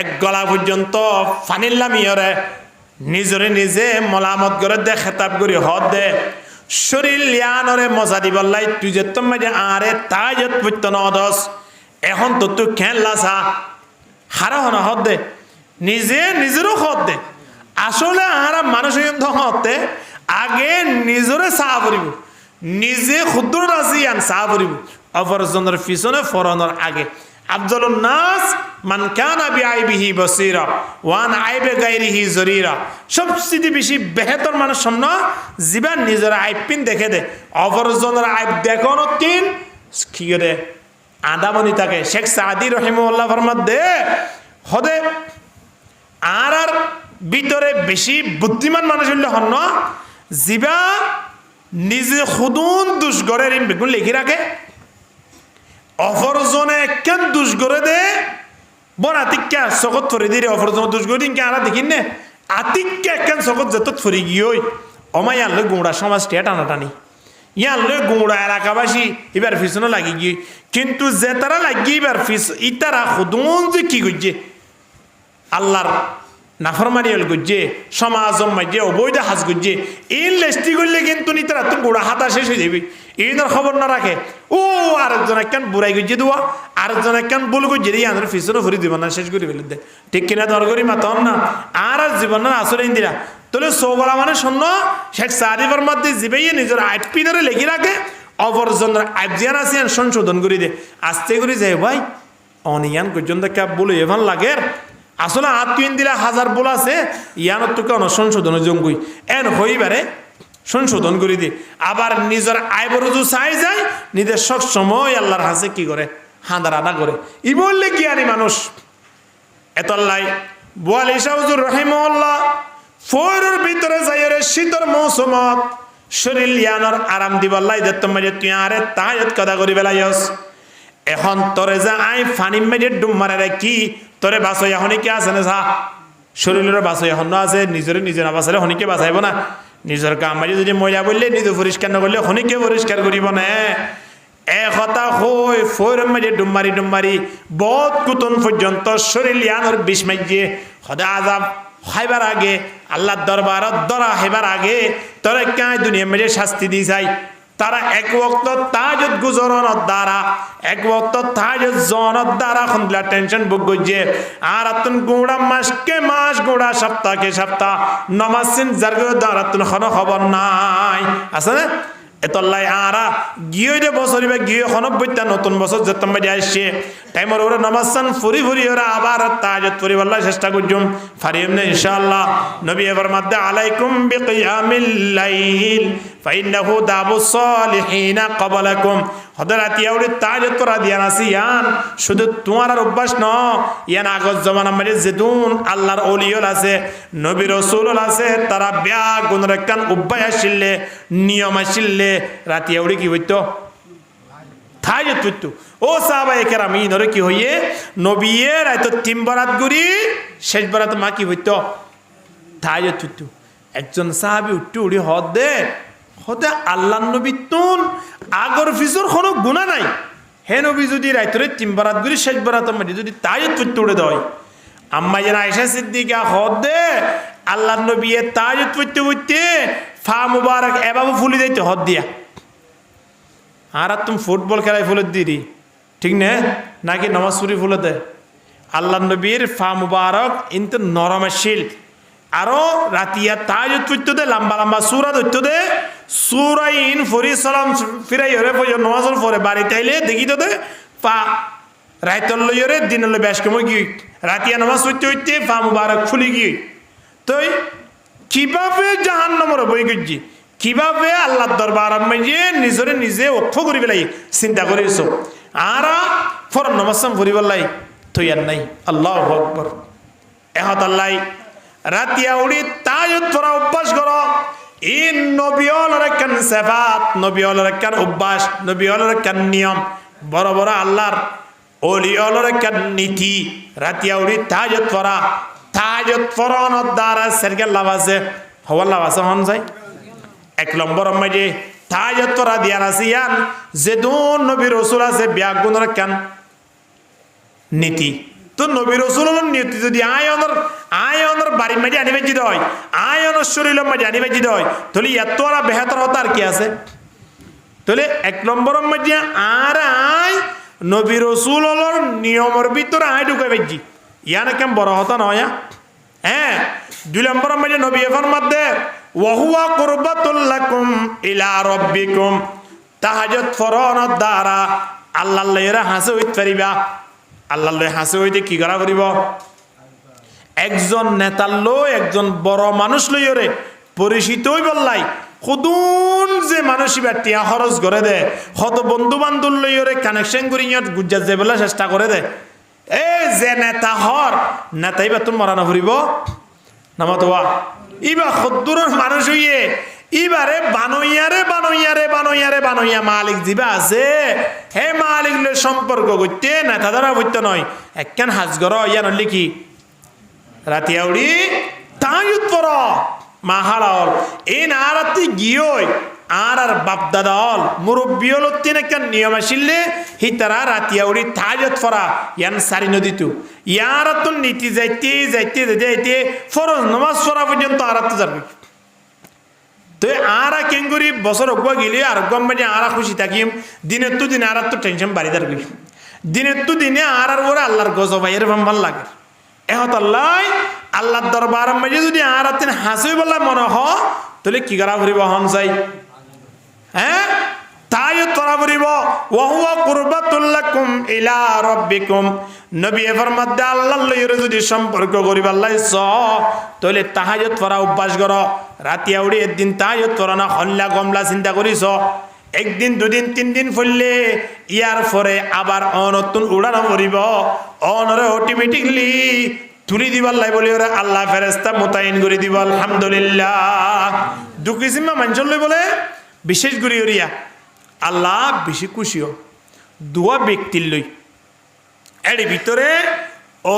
Speaker 1: এক গলা পর্যন্ত ফানিল্লামি ওরে নিজরে নিজে মলামত করে দে খেতাব করি হদ দে শরীর লিয়ানরে মজা দিবল্লাই তুই যে তোমার আরে তাজত পড়তো নদস এখন তো তুই খেললা চা হারা হন হদ দে নিজে নিজেরও হদ দে আসলে আরা মানুষ হতে আগে নিজরে চা পড়িব নিজে ক্ষুদ্র রাশি আন চা পড়িব অপরজনের পিছনে ফরনের আগে আফজালুন নাস মান কানা বিআইবিহি বসীরা ওয়ান আইবে গায়রিহি জরিরা সবচেয়ে বেশি বেহতর মানুষ সামনে জীবন নিজের আইপিন দেখে দে অপরজনের আইব দেখানো তিন কি করে আদামনি থাকে শেখ সাদি রহিমউল্লাহ ফরমাত দে হদে আর ভিতরে বেশি বুদ্ধিমান মানুষ হইলে হন জীবা নিজে খুদুন দুষ করে বেগুন লিখি রাখে অপরজনে কেন দুষ করে দে বন আতিক্যা চকত ফরি দিয়ে অপরজনে দুষ করে দিন কে আরা দেখিন নে আতিক্যা কেন চকত যেত ফরি গিয়ে অমাই আনলে গুঁড়া সমাজটি টানাটানি ইয়ানলে গুঁড়া এলাকাবাসী এবার পিছনে লাগি গিয়ে কিন্তু যে তারা লাগিয়ে এবার পিছ ইতারা খুদুন যে কি করছে আল্লাহর নাফরমানি হল গুজে সমাজ মাঝে অবৈধ হাজ গুজে এই লেস্টি করলে কিন্তু নিতারা তো গোড়া হাতা শেষ হয়ে যাবি এইটার খবর না রাখে ও আরেকজন একখান বুড়াই গুজে দেওয়া আরেকজন একখান বল গুজে দিয়ে আমাদের পিছনে ভরি দিব না শেষ করে ফেলে দে ঠিক কিনা দর করি মাতন না আর জীবন আসলে ইন্দিরা তাহলে সৌগলা মানে শূন্য শেখ সাদিফের মধ্যে জিবাইয়ে নিজের আইপি ধরে লেগে রাখে অপরজনের আইজিয়ান আসিয়ান সংশোধন করে দে আস্তে করে যায় ভাই অনিয়ান পর্যন্ত ক্যাব বলে এভান লাগে আসলে আত্মীয় দিলা হাজার বল আছে ইয়ানত তো কেন সংশোধন জঙ্গুই এন হইবারে সংশোধন করে দি আবার নিজের আইবরজু চাই যায় নিজের সব সময় আল্লাহর হাসে কি করে হাঁদার আদা করে ই বললে কি আনি মানুষ এতল্লাই বোয়ালি শাহুজুর রহিমউল্লাহ ফোরের ভিতরে যাইরে শীতর মৌসুমত শরীর লিয়ানোর আরাম দিবল্লাই দে তোমার তুই আরে তাহাত কথা করি বেলাইস এখন তোরে যা আই ফানি মেজে ডুম মারে কি তোরে বাসই হনিকে আছে না যা শরীরের বাসই এখন আছে নিজের নিজে না বাঁচালে হনিকে বাঁচাইব না নিজের কাম মাঝে যদি ময়লা বললে নিজে পরিষ্কার না করলে হনিকে পরিষ্কার করিব না একতা হই ফোরের মাঝে ডুমমারি বহুত কুতন পর্যন্ত শরীর লিয়ানোর বিষ মাইজে সদা আজাব খাইবার আগে আল্লাহর দরবারত দরা হেবার আগে তোরে কায় দুনিয়া মাঝে শাস্তি দি যায় তারা এক ওয়াক্ত তাহাজ্জুদ গুজরানোর দ্বারা এক ওয়াক্ত তাহাজ্জুদ জোনের দ্বারা খন্দলা টেনশন বুক গজে আর আতুন গোড়া মাসকে মাস গোড়া সপ্তাহকে সপ্তাহ নমাসিন জারগো দ্বারা তুন খন খবর নাই আছে না এতলাই আরা গিয়ে যে বছর বা গিয়ে খনব্বইটা নতুন বছর যত মাঝে আসছে টাইমর ওরা নামাজান ফুরি ফুরি ওরা আবার তাহাজ্জুদ পড়ি বলার চেষ্টা করজুম ফারিম না ইনশাআল্লাহ নবী এবার মধ্যে আলাইকুম বিকিয়ামিল লাইল ফাইন্নাহু দাবুস সালিহিনা ক্বাবলাকুম হযরত ইয়াউলি তাহাজ্জুদ পড়া দিয়ান আসিয়ান শুধু তোমার আর অভ্যাস ন ইয়ান আগত জামানা মধ্যে যেদুন আল্লাহর ওলিয়ল আছে নবী রাসূল আছে তারা ব্যাগ গুণ রাখান অভ্যাস আসলে নিয়ম আসলে রাতি ইয়াউলি কি হইতো তাহাজ্জুদ পড়তো ও সাহাবায়ে কেরাম ইনরে কি হইয়ে নবীর আইতো তিন বরাত গুরি শেষ বরাত মা কি হইতো তাহাজ্জুদ পড়তো একজন সাহাবী উঠতে উড়ি হদে আল্লাহর নবী তুন আগর ফিজর কোনো গুনাহ নাই হে নবী যদি রাইতরে তিন বরাত গুরি শেষ বরাত মধ্যে যদি তাহাজ্জুদ পড়তে উড়ে দেয় আম্মা জান আয়েশা সিদ্দিকা হদে আল্লাহর নবী তাহাজ্জুদ পড়তে পড়তে ফা মুবারক এভাবে ফুলি দিতে হদ দিয়া আর তুমি ফুটবল খেলায় ফুলে দিদি ঠিক না নাকি নামাজ পড়ি ফুলে দে আল্লাহ নবীর ফা মুবারক ইনতে নরমশীল আরো রাতিয়া তাহাজ্জুদ পড়তে দে লম্বা লম্বা সূরা ধরতে দে সূরা ইন ফরি সালাম ফিরাই হরে পয় নামাজের পরে বাড়িতে আইলে দেখি তো দে ফা রাইতল লইরে দিন লই বেশ কম কি রাতিয়া নামাজ পড়তে হইতে ফা মুবারক ফুলি কি তুই কিভাবে জাহান্নামের বই গজি কিভাবে আল্লাহর দরবারের মাঝে নিজরে নিজে ওকফ করি বেলাই চিন্তা করিছো আর ফরন নামাজ পড়ি বলাই তুই আর নাই আল্লাহু আকবার এহত আল্লাহ রাতিয়া উড়ি তাহাজ্জুদ পড়া অভ্যাস করো ইন নবিয়লের কান সিফাত নবিয়লের কান অভ্যাস নবিয়লের কান নিয়ম বড় বড় আল্লাহর ওলিয়লের কান নীতি রাতিয়া উড়ি তাহাজ্জুদ পড়া তাহাজ্জুদ পড়ানোর দ্বারা সেরকে লাভ আছে হওয়ার লাভ আছে হন যায় এক নম্বর মাঝে তাহাজ্জুদ পড়া দিয়ান আসিয়ান যেদুন নবী রাসূল আছে ব্যাগুণের কান নীতি তো নবী রাসূলের নীতি যদি আয়নের বাড়ির মাঝে আনিবে যদি হয় আয়নের শরীরের মাঝে আনিবে যদি হয় তাহলে এতটা বেহতর হতো আর কি আছে তাহলে এক নম্বরের মাঝে আর আয় নবী রাসূলের নিয়মের ভিতরে আয় ঢুকে বেজি ইয়ানে কেম বড় হতো নয় হ্যাঁ দুই নম্বরের মাঝে নবী ফরমাতে ওয়াহুয়া কুরবাতুল লাকুম ইলা রাব্বিকুম তাহাজ্জুদ পড়ানোর দ্বারা আল্লাহর লইরা হাসে হইতে পারিবা আল্লাহর লই হাসে হইতে কি করা করিব একজন নেতার লই একজন বড় মানুষ লইরে পরিচিত হই বললাই খুদুন যে মানুষ টিয়া খরচ করে দে কত বন্ধু বান্ধব লইরে কানেকশন করি গুজরাট যাবেলা চেষ্টা করে দে এই যে নেতা হর নেতাই বা তুমি মরানো ফুরিব নামাতোয়া ইবা খদ্দুরের মানুষ হইয়ে ইবারে বানইয়া মালিক দিবা আছে হে মালিক লে সম্পর্ক করতে নেতা দ্বারা হইতে নয় একখান হাজগর ইয়া নলি কি রাতিয়া উড়ি তাহাজ্জুদ পড়া মাহারাল এই নারাতি গিয়ে আর বাপ দাদা হল মুরব্বী হল তিন একটা নিয়ম আসিলে হি তারা রাতিয়া উড়ি তাহাজ্জুদ পড়া ইয়ান সারি নদীতু ইয়ার তো নীতি যাইতে ফরজ নামাজ পড়া পর্যন্ত আর তো যাবে তো আর কেঙ্গুরি বছর অগুয়া গেলে আর গম মানে আর খুশি থাকিম দিনের তো দিনে আর তো টেনশন বাড়ি থাকবে দিনের তো দিনে আর ওরা আল্লাহর গজব এর ভাল লাগে এহত আল্লাহর দরবার মাঝে যদি আর তিন হাসি বলা মনে হ তাহলে কি করা ফুরিব হন চাই হ্যাঁ তাহাজ্জুদ পড়া ফুরিব ওয়াহুয়া কুরবাতুল লাকুম ইলা রাব্বিকুম নবী ফরমাতে আল্লাহর লইরে যদি সম্পর্ক করিবা আল্লাহ তাহলে তাহাজ্জুদ পড়া অভ্যাস করো রাতিয়া উড়ি একদিন তাহাজ্জুদ পড়া না হল্লা গমলা চিন্তা করিস একদিন দুদিন তিন দিন ফুললে ইয়ার পরে আবার অনতুন উড়ানো পড়িব অনরে অটোমেটিকলি তুলি দিবার লাই বলি ওরা আল্লাহ ফেরেশতা মোতায়েন করে দিব আলহামদুলিল্লাহ দুকিসিমা মানুষ লই বলে বিশেষ করে ওরিয়া আল্লাহ বেশি খুশিও দুয়া ব্যক্তির লই এর ভিতরে ও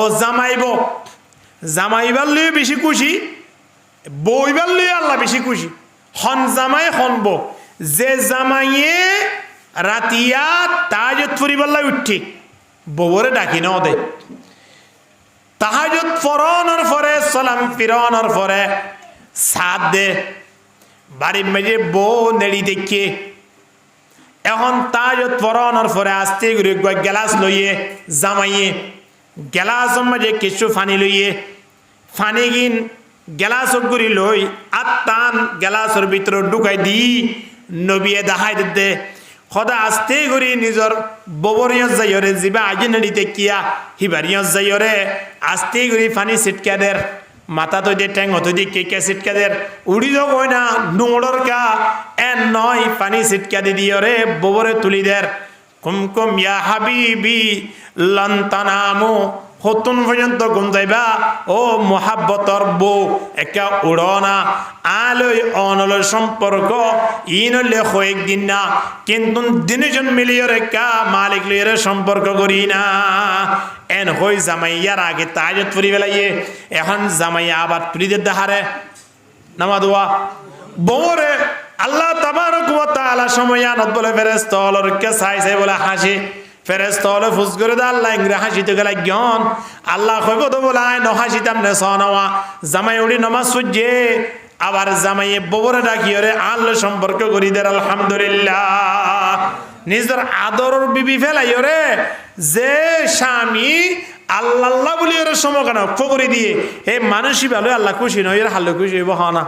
Speaker 1: জামাইবার লই বেশি খুশি বইবার লই আল্লাহ বেশি খুশি হন জামাই হন বউ যে জামাইয়ে রাতিয়া তাহাজ্জুদ পড়িবার লাই উঠি বউরে ডাকি নাও দে তাহাজ্জুদ পড়ানোর পরে সালাম ফিরানোর পরে সাদ দে বাড়ির মাঝে বউ নেড়ি দেখে এখন তাজত পরানোর পরে আস্তে করে গ্যালাস লইয়ে জামাইয়ে গ্যালাসের মাঝে কিছু পানি লইয়ে পানি গিন গ্যালাস গুড়ি লই আত্মান গ্যালাসের ভিতরে ঢুকাই দি নবিয়ে দেখাই দিতে সদা আস্তে করে নিজের ববরিয়ত যাইরে যিবা আজি নদীতে কিয়া হিবারিয়ত যাইরে আস্তে করে পানি ছিটকা দের মাথা তো দিয়ে ট্যাং হতো দিয়ে কে ছিটকা দের উড়ি যাও কই না নোড়র কা এন নয় পানি ছিটকা দি দিয়ে রে ববরে তুলি দের কুমকুম ইয়া হাবিবি লন্তানামু হতুন পর্যন্ত গুম যাইবা ও মোহাব্বতর বউ একা উড়না আলোয় অনল সম্পর্ক ইনলে কয়েকদিন না কিন্তু দিনজন মিলিয়ে রেখা মালিক লইয়ের সম্পর্ক করি না এন হই জামাইয়ার আগে তাজত ফুরি বেলাইয়ে এখন জামাইয়া আবার তুলিদের দেহারে নামা দোয়া বউরে আল্লাহ তাবারক ওয়া তাআলা সময়ানত বলে ফেরেশতা অলরকে চাই বলে হাসি ফেরেশতা হলে ফুস করে দা আল্লাহ ইংরে হাসিতে গেলে জ্ঞান আল্লাহ কইব তো বলায় ন হাসিতাম নে সনওয়া জামাই উড়ি নামাজ সুজে আবার জামাইয়ে ববরে ডাকিয়ে রে আল্লাহ সম্পর্ক করি দের আলহামদুলিল্লাহ নিজের আদরের বিবি ফেলাই রে যে স্বামী আল্লাহ আল্লাহ বলি ওর সমকানা ফকরি দিয়ে এই মানুষই ভালো আল্লাহ খুশি নয় এর হাল্লো খুশি হইব না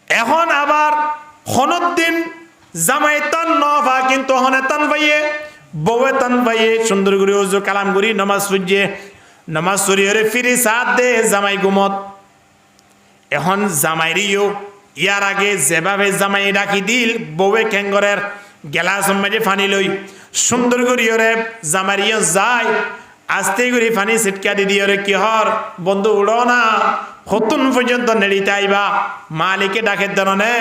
Speaker 1: এখন আবার হনদ্দিন জামাই তান নভা কিন্তু হনে তান ভাইয়ে বউয়ে তান ভাইয়ে সুন্দর করে ওযু কালাম করি নামাজ পড়িয়ে নামাজ পড়িয়ে ফিরি সাথ দে জামাই গুমত এখন জামাইরিও ইয়ার আগে যেভাবে জামাই ডাকি দিল বউয়ে খেঙ্গরের গেলাস মাঝে পানি লই সুন্দর করে রে জামাইরিও যায় আস্তে করে পানি ছিটকা দি দিয়ে রে কি হর বন্ধু উড়ো না হতুন পর্যন্ত নেড়িতে আইবা মালিকে ডাকে দরনে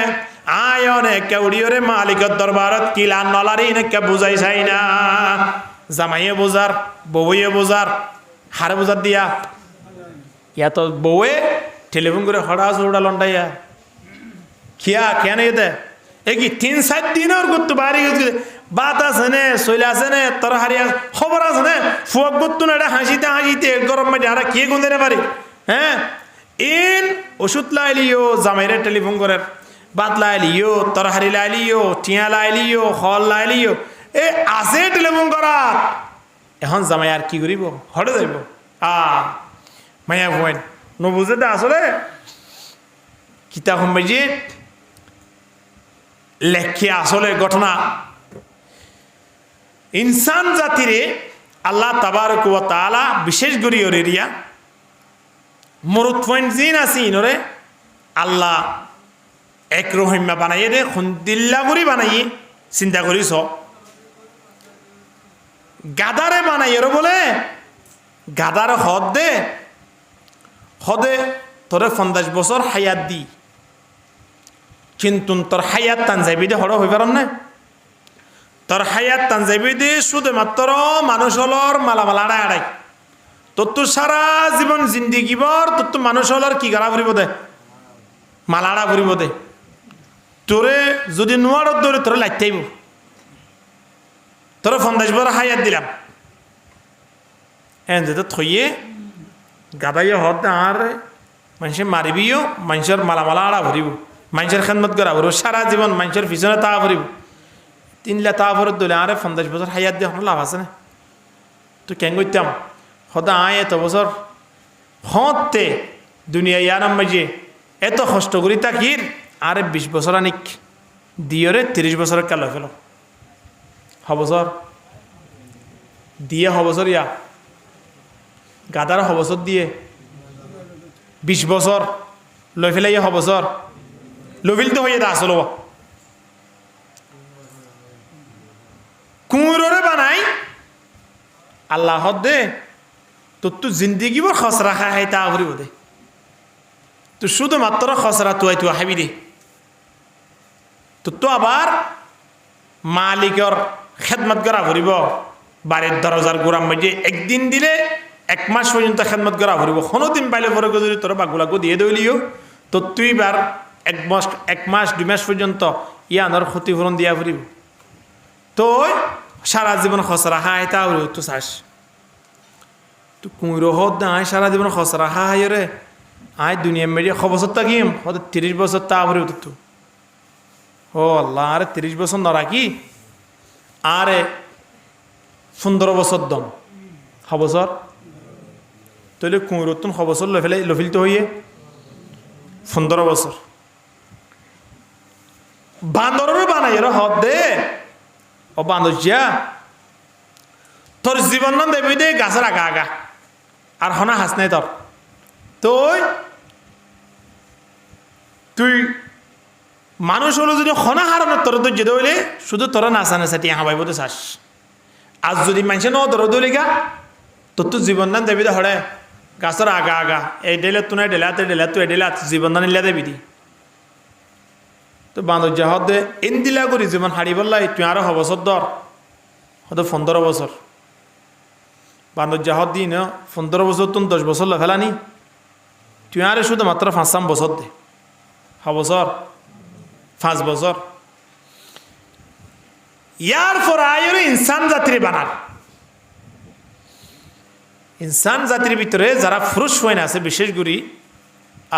Speaker 1: আয় অনেক উড়িওরে মালিকের দরবারত কিলা নলারি নাকি বুঝাই চাই না জামাইয়ে বোঝার বউয়ে বোঝার হারে বোঝার দিয়া ইয়া তো বউয়ে টেলিফোন করে হঠাৎ উড়া লন্ডাইয়া খিয়া কেন এতে এ কি 3-4 দিনের গুত্তু বাড়ি গেছে বাত আছে নে শৈল আছে নে তোর হারিয়া খবর আছে নে ফুয়াক গুত্তু না হাসিতে হাসিতে গরম মাঝে আর কে গুনতে পারি হ্যাঁ ইন ওষুধ লাইলিও জামাইরে টেলিফোন করে বাত লাইলিও তরহারি লাইলিও টিয়া লাইলিও হল লাইলিও এ আছে টেলিফোন করা এখন জামাই আর কি করিব হটে যাইব মাইয়া ভয়েন নবুঝে দা আসলে কিতা সম্বাইজি লেখে আসলে ঘটনা ইনসান জাতিরে আল্লাহ তাবারক ওয়া তাআলা বিশেষ করি ওর এরিয়া মরুত পয়েন্ট জিন আছে ইনরে আল্লাহ এক রহিমা বানাইয়ে দে খুন্দিল্লা করি বানাইয়ে চিন্তা করিস গাদারে বানাইয়ে বলে গাদার হদে তোরে 50 বছর হায়াত দি কিন্তু তোর হায়াত টান যাবি দে হড় হই পারম না তোর হায়াত টান যাবি দে শুধুমাত্র মানুষ হলর মালামাল আড়াই আড়াই তোর তো সারা জীবন জিন্দিগি বর তোর তো মানুষ হলর কি গাড়া ফুরিব দে মালাড়া ফুরিব দে তোরে যদি নোয়ারত ধরে তোরে লাগতেইব তোরে 50 বছর হায়াত দিলাম এন যেতে থইয়ে গাদাইয়ে হদ আর মানুষে মারিবিও মানুষের মালামালা আড়া ভরিব মানুষের খেদমত করা ভরব সারা জীবন মানুষের পিছনে তা ভরিব 3 লাখ তা ভরত দিলে আরে 50 বছর হায়াত দিয়ে লাভ আছে না তো কেন করতাম সদা এত বছর হতে দুনিয়া ইয়ারাম মাঝে এত কষ্ট করি তাকির আরে 20 বছর আনিক দিয়রে 30 বছরের কালো ফেলো হবছর দিয়ে হবছর ইয়া গাদার হবছর দিয়ে 20 বছর লই ফেলাই হবছর লবিল তো হয়ে আসল কুমুরে বানাই আল্লাহ দে তোর তো জিন্দিগি বর খসরা খাই তা ভরিব দে তো শুধুমাত্র খসরা তুই হাবি দে তো আবার মালিকর খেদমত করা ভরিব বাড়ির দরজার গোড়ার মধ্যে একদিন দিলে 1 মাস পর্যন্ত খেদমত করা ভরিব কোনোদিন পাইলে পরে যদি তোর বাগুলাগো দিয়ে দইলিও তো তুই বার 1 মাস 2 মাস পর্যন্ত ইয়ানোর ক্ষতিপূরণ দিয়া ভরিব তো সারা জীবন খসরা খাই তা ভরিব তো চাস তো কুঁড়ো হদ আয় সারা জীবন খসরা খাই রে আয় দুনিয়া মেরে 1 বছর থাকিম 30 বছর তা ভরিব তো ও আল্লাহ, আরে 30 বছর না রাখি, আরে 15 বছর দম হবছর, তাহলে কুঁড়তুন হবছর লফিলতে হইয়ে 15 বছর। বান্দরেরও বানাই এর হদ দে, ও বান্দর যা তোর জীবন নাম দেবী দে গাছের আগা আগা, আর হনা হাস নাই তোর। তুই মানুষ হলো যদি হনা হারানোর তোর তো যেতে হইলে শুধু তোরা নাচা নাচাটি হাবাই বলতে চাস। আজ যদি মানুষে ন তোর দৌড়ে গা, তোর তো জীবন দান দেবী দে হরে গাছের আগা আগা, এই ডেলে তুই ডেলাতে ডেলা তুই ডেলা জীবন দান ইলা দেবী দি। তো বান্দর যা হদ দে এন দিলা করি জীবন হারি বললাই, তুই আরো হবছর দর হয়তো 15 বছর। বান্দর যা হদ দিই না 15 বছর তুন 10 বছর ফেলানি, তুই আরে শুধু মাত্র 5 বছর দে হবছর 5 বছর। ইয়ার পর আয়ের ইনসান জাতির বানার, ইনসান জাতির ভিতরে যারা পুরুষ হয়ে আছে বিশেষ করে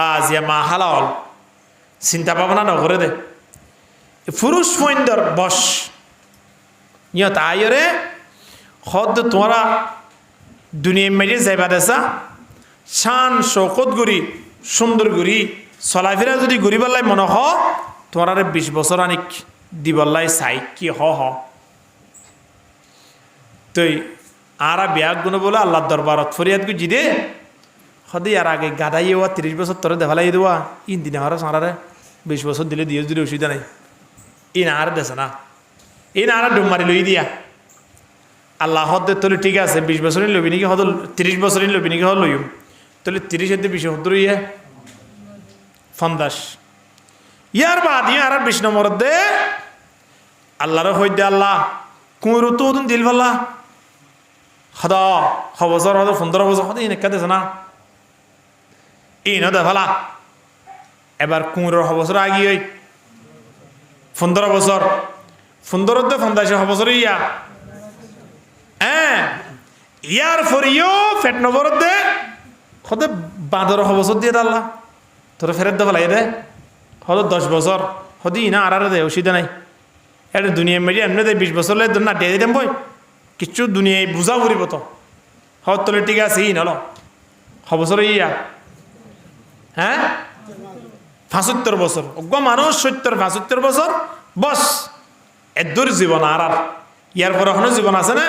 Speaker 1: আজ মা হালাল চিন্তা ভাবনা নকরে দে পুরুষ সৈন্যর বস নিয়ত আয়রে হদ তোমরা দুনিয়া মেরে যাইবা দেশা শান শৌকত গুড়ি সুন্দর গুড়ি চলাফেরা যদি ঘুরি পাল্লাই মনে হ তোমার 20 বছর আনিক দিবল্লাই চাই কি হ তুই আর বিয়াক গুণ বলে আল্লাহর দরবারত ফরিয়াদ গুজি দে হদে আর আগে গাদাইয়ে 30 বছর তোরে দেখালাই দেওয়া ইন দিনে হরা সাঁড়ারে 20 বছর দিলে দিয়ে দিলে অসুবিধা নাই। ইন আর দেশে না, ইন আর ডুম মারি লই দিয়া আল্লাহ হদ তোলে ঠিক আছে 20 বছরই লবি নাকি হদ 30 বছরই লবি নাকি হদ লইম তোলে 30 20 সত্তর ইয়ে 50 ইয়ার বাদ ইয়ার 20 নম্বর দে আল্লাহর হইতে আল্লাহ কুঁড়ো তো দিল ভাল্লা হদা হবছর হদ 15 বছর হদ ইন দেশে না ইন হদে ভালা। এবার কুঁড়োর হবছর আগি ওই 15 বছর 15 দে 50 হবছর ইয়া হ্যাঁ ইয়ার ফরিও ফেট নবর দে হদে 12 হবছর দিয়ে আল্লাহ তোর ফেরত দেওয়া লাগে দে হদ 10 বছর হদি না আর দে অসুবিধা নাই। এটা দুনিয়া মেরে এমনি দে 20 বছর লে না দিয়ে দিতাম বই কিছু দুনিয়ায় বুঝা ফুরিব তো হদ তোলে ঠিক আছে ই নল হবছর ইয়া হ্যাঁ 75 বছর অজ্ঞ মানুষ 70-75 বছর বস এদুর জীবন আর ইয়ার পর এখনো জীবন আছে না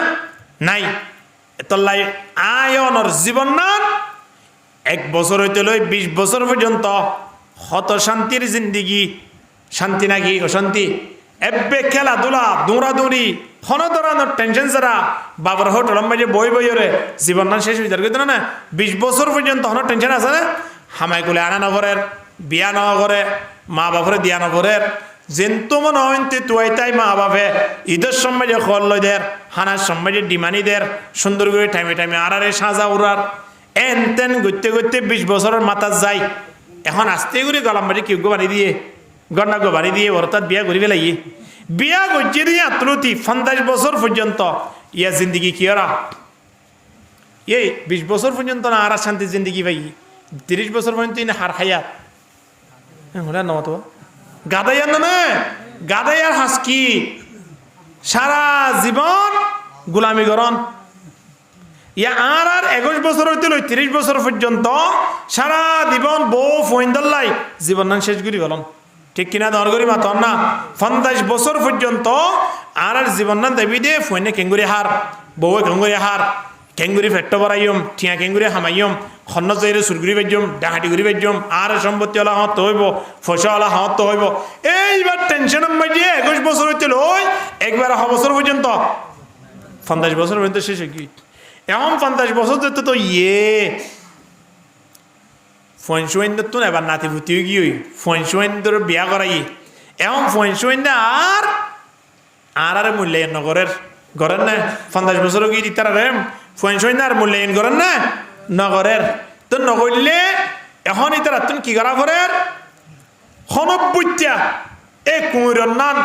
Speaker 1: নাই এতলাই আয়নর জীবন না 1 বছর হইতে লই 20 বছর পর্যন্ত হত শান্তির জিন্দিগি শান্তি নাকি অশান্তি এবে খেলাধুলা দৌড়াদৌড়ি হন ধরানোর টেনশন ছাড়া বাবার হোটেল যে বই বইরে জীবন না শেষ বিচার করতে না 20 বছর পর্যন্ত হন টেনশন আছে না হামাই গুলে আনা নগরের বিয়া নগরে মা বাপরে দিয়া নগরের যেন্তু মনে হইতে তুই তাই মা বাপে ঈদের সময় যে খল লইদের হানার সময় যে ডিমানিদের সুন্দর করে টাইমে টাইমে আরারে সাজা উড়ার এন তেন ঘুরতে ঘুরতে 20 বছরের মাথা যায় এখন আস্তে করে গলাম বাড়ি কেউ বাড়ি দিয়ে গন্ডা গো বাড়ি দিয়ে অর্থাৎ বিয়া করি ফেলাই বিয়া গজ্জে দিয়ে আত্মতি 50 বছর পর্যন্ত ইয়া জিন্দিগি কি ওরা এই 20 বছর পর্যন্ত না আর শান্তির জিন্দিগি ভাই 30 বছর পর্যন্ত ইনা হার খাইয়া হলে ন তো গাদাইয়ার নামে গাদাইয়ার হাসকি সারা জীবন গোলামি গরণ ইয়া আর 21 বছর হইতে 30 বছর পর্যন্ত সারা জীবন বউ ফইন্দল্লাই জীবন নান শেষ করি গলন ঠিক কিনা দর করি মাত না 50 বছর পর্যন্ত আর জীবন নান দেবী দে ফইনে কেঙ্গুরি হার বউ কেঙ্গুরি হার কেঙ্গুরি ফেট্ট বরাইম ঠিয়া কেঙ্গুরি হামাইম খন্ন জয়রে সুরগুড়ি বেজম ডাহাটি গুড়ি বেজম আর সম্পত্তি ওলা হত হইব ফসলা হত হইব এইবার টেনশন মাইয়ে 21 বছর হইতে লই একবার বছর পর্যন্ত 50 বছর পর্যন্ত শেষ কি এমন 50 বছর যেত তো ইয়ে ফয়েন্সুয়েন্দ্র তো এবার নাতি ভুতি হয়ে গিয়ে ফয়েন্সুয়েন্দ্র বিয়া করাই এমন ফয়েন্সুয়েন্দ্র আর মূল্যায়ন নগরের ঘরের না 50 বছর গিয়ে দিতার ফয়েন্সুয়েন্দ্র আর মূল্যায়ন করেন না নগরের তো নগরলে এখন ইতারা তুমি কি করা করের হনব্বইটা এ কুঁড়োর নাম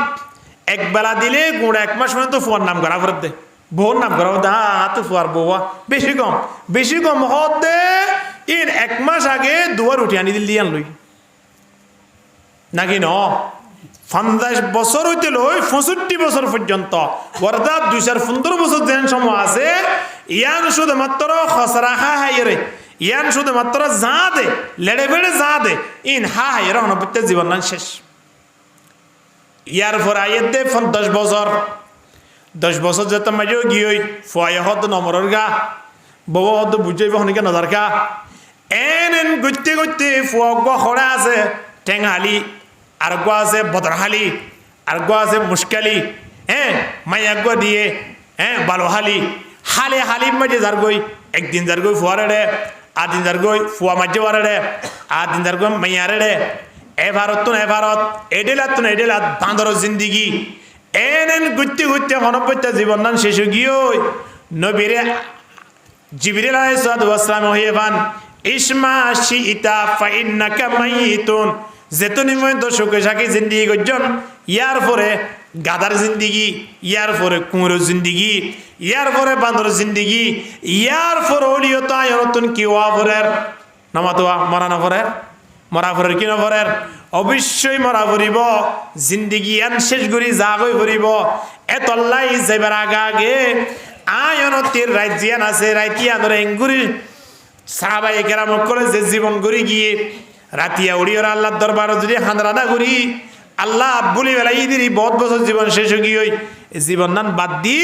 Speaker 1: একবেলা দিলে গুঁড়া 1 মাস পর্যন্ত ফুয়ার নাম করা ফেরত দে বউর নাম করা তো ফুয়ার বউয়া বেশি কম হত দে এর 1 মাস আগে দুয়ার উঠে আনি দিল দিয়ে আনলই নাকি ন 50 বছর হইতে লই 65 বছর পর্যন্ত অর্থাৎ 215 বছর যেন সময় আছে ইয়ান শুধুমাত্র খসরা হাইরে ইয়ান শুধুমাত্র যা দে লেড়ে বেড়ে যা দে ইন হাইরে অনবত্য জীবন শেষ ইয়ার পর আইয়ে দে 10 বছর যেত মাঝে গিয়ে ফুয়াই হদ নমরের গা বাবা হদ বুঝাইব হনিকে নজর গা এন গইতে গইতে ফুয়া খড়া আছে টেঙ্গালি আর গো আছে বদরহালি আর গো আছে মুশকালি হ্যাঁ মাইয়া গো দিয়ে হ্যাঁ বালোহালি হালে হালি মাঝে যার গই একদিন যার গই ফুয়ারে রে আর দিন যার গই ফুয়া মাঝে ওয়ারে রে আর দিন যার গই মাইয়ারে রে এ ভারত এডেলাত বাঁদর জিন্দিগি এন গুতে গুতে হনপত্যা জীবন নাম শেষ গিয়ে নবীরে জিবরিল আলাইহিস সালাম হইবান ইসমা শিইতা ফাইন্নাকা মাইতুন যেতনি মই দশকে সাকি জিন্দিগি গজন ইয়ার পরে গাদার জিন্দিগি ইয়ার পরে কুঁড়ো জিন্দিগি ইয়ার পরে বান্দর জিন্দিগি ইয়ার পরে হলিও তো আয়তন কি ওয়া পরের নামাতোয়া মরা না পরের মরা পরের কি না পরের অবশ্যই মরা পড়িব জিন্দিগি আন শেষ করি যা গই পড়িব এতল্লাই যাইবার আগে আয়নতির রাজ্যান আছে রাইতিয়া ধরে এঙ্গুরি সাহাবাই কেরাম করে যে জীবন গড়ি গিয়ে রাতিয়া উড়িওর আল্লাহর দরবার যদি হানরাদা করি আল্লাহ বলি বেলা ইদির বহুত বছর জীবন শেষ গিয়ে জীবন নান বাদ দি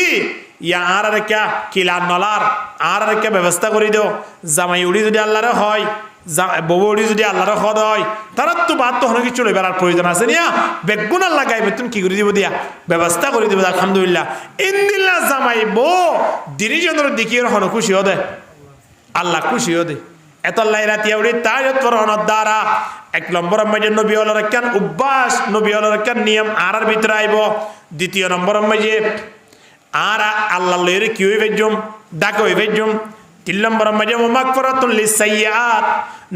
Speaker 1: ইয়া আর রেখা কিলার নলার আর রেখা ব্যবস্থা করে দিও জামাই উড়ি যদি আল্লাহরে হয় বউ উড়ি যদি আল্লাহরে হদ হয় তারা তো বাদ তো হন কিছু লইবার প্রয়োজন আছে নিয়া বেগুন আল্লাহ গাইবে তুমি কি করে দিব দিয়া ব্যবস্থা করে দিব আলহামদুলিল্লাহ ইন্দিল্লা জামাই বউ দিরিজনের দিকে হন খুশি হদে আল্লাহ খুশি হদে এতল্লাই রাতিয়া উড়ি তাজত ফরহনত দ্বারা 1 নম্বর মাঝে নবী হলার কেন অভ্যাস নবী হলার কেন নিয়ম আর ভিতরে আইব 2 নম্বর মাঝে আর আল্লাহ লইরে কি হইবে জম ডাক হইবে জম 3 নম্বর মাঝে মাগফিরাতুল লিসাইয়াত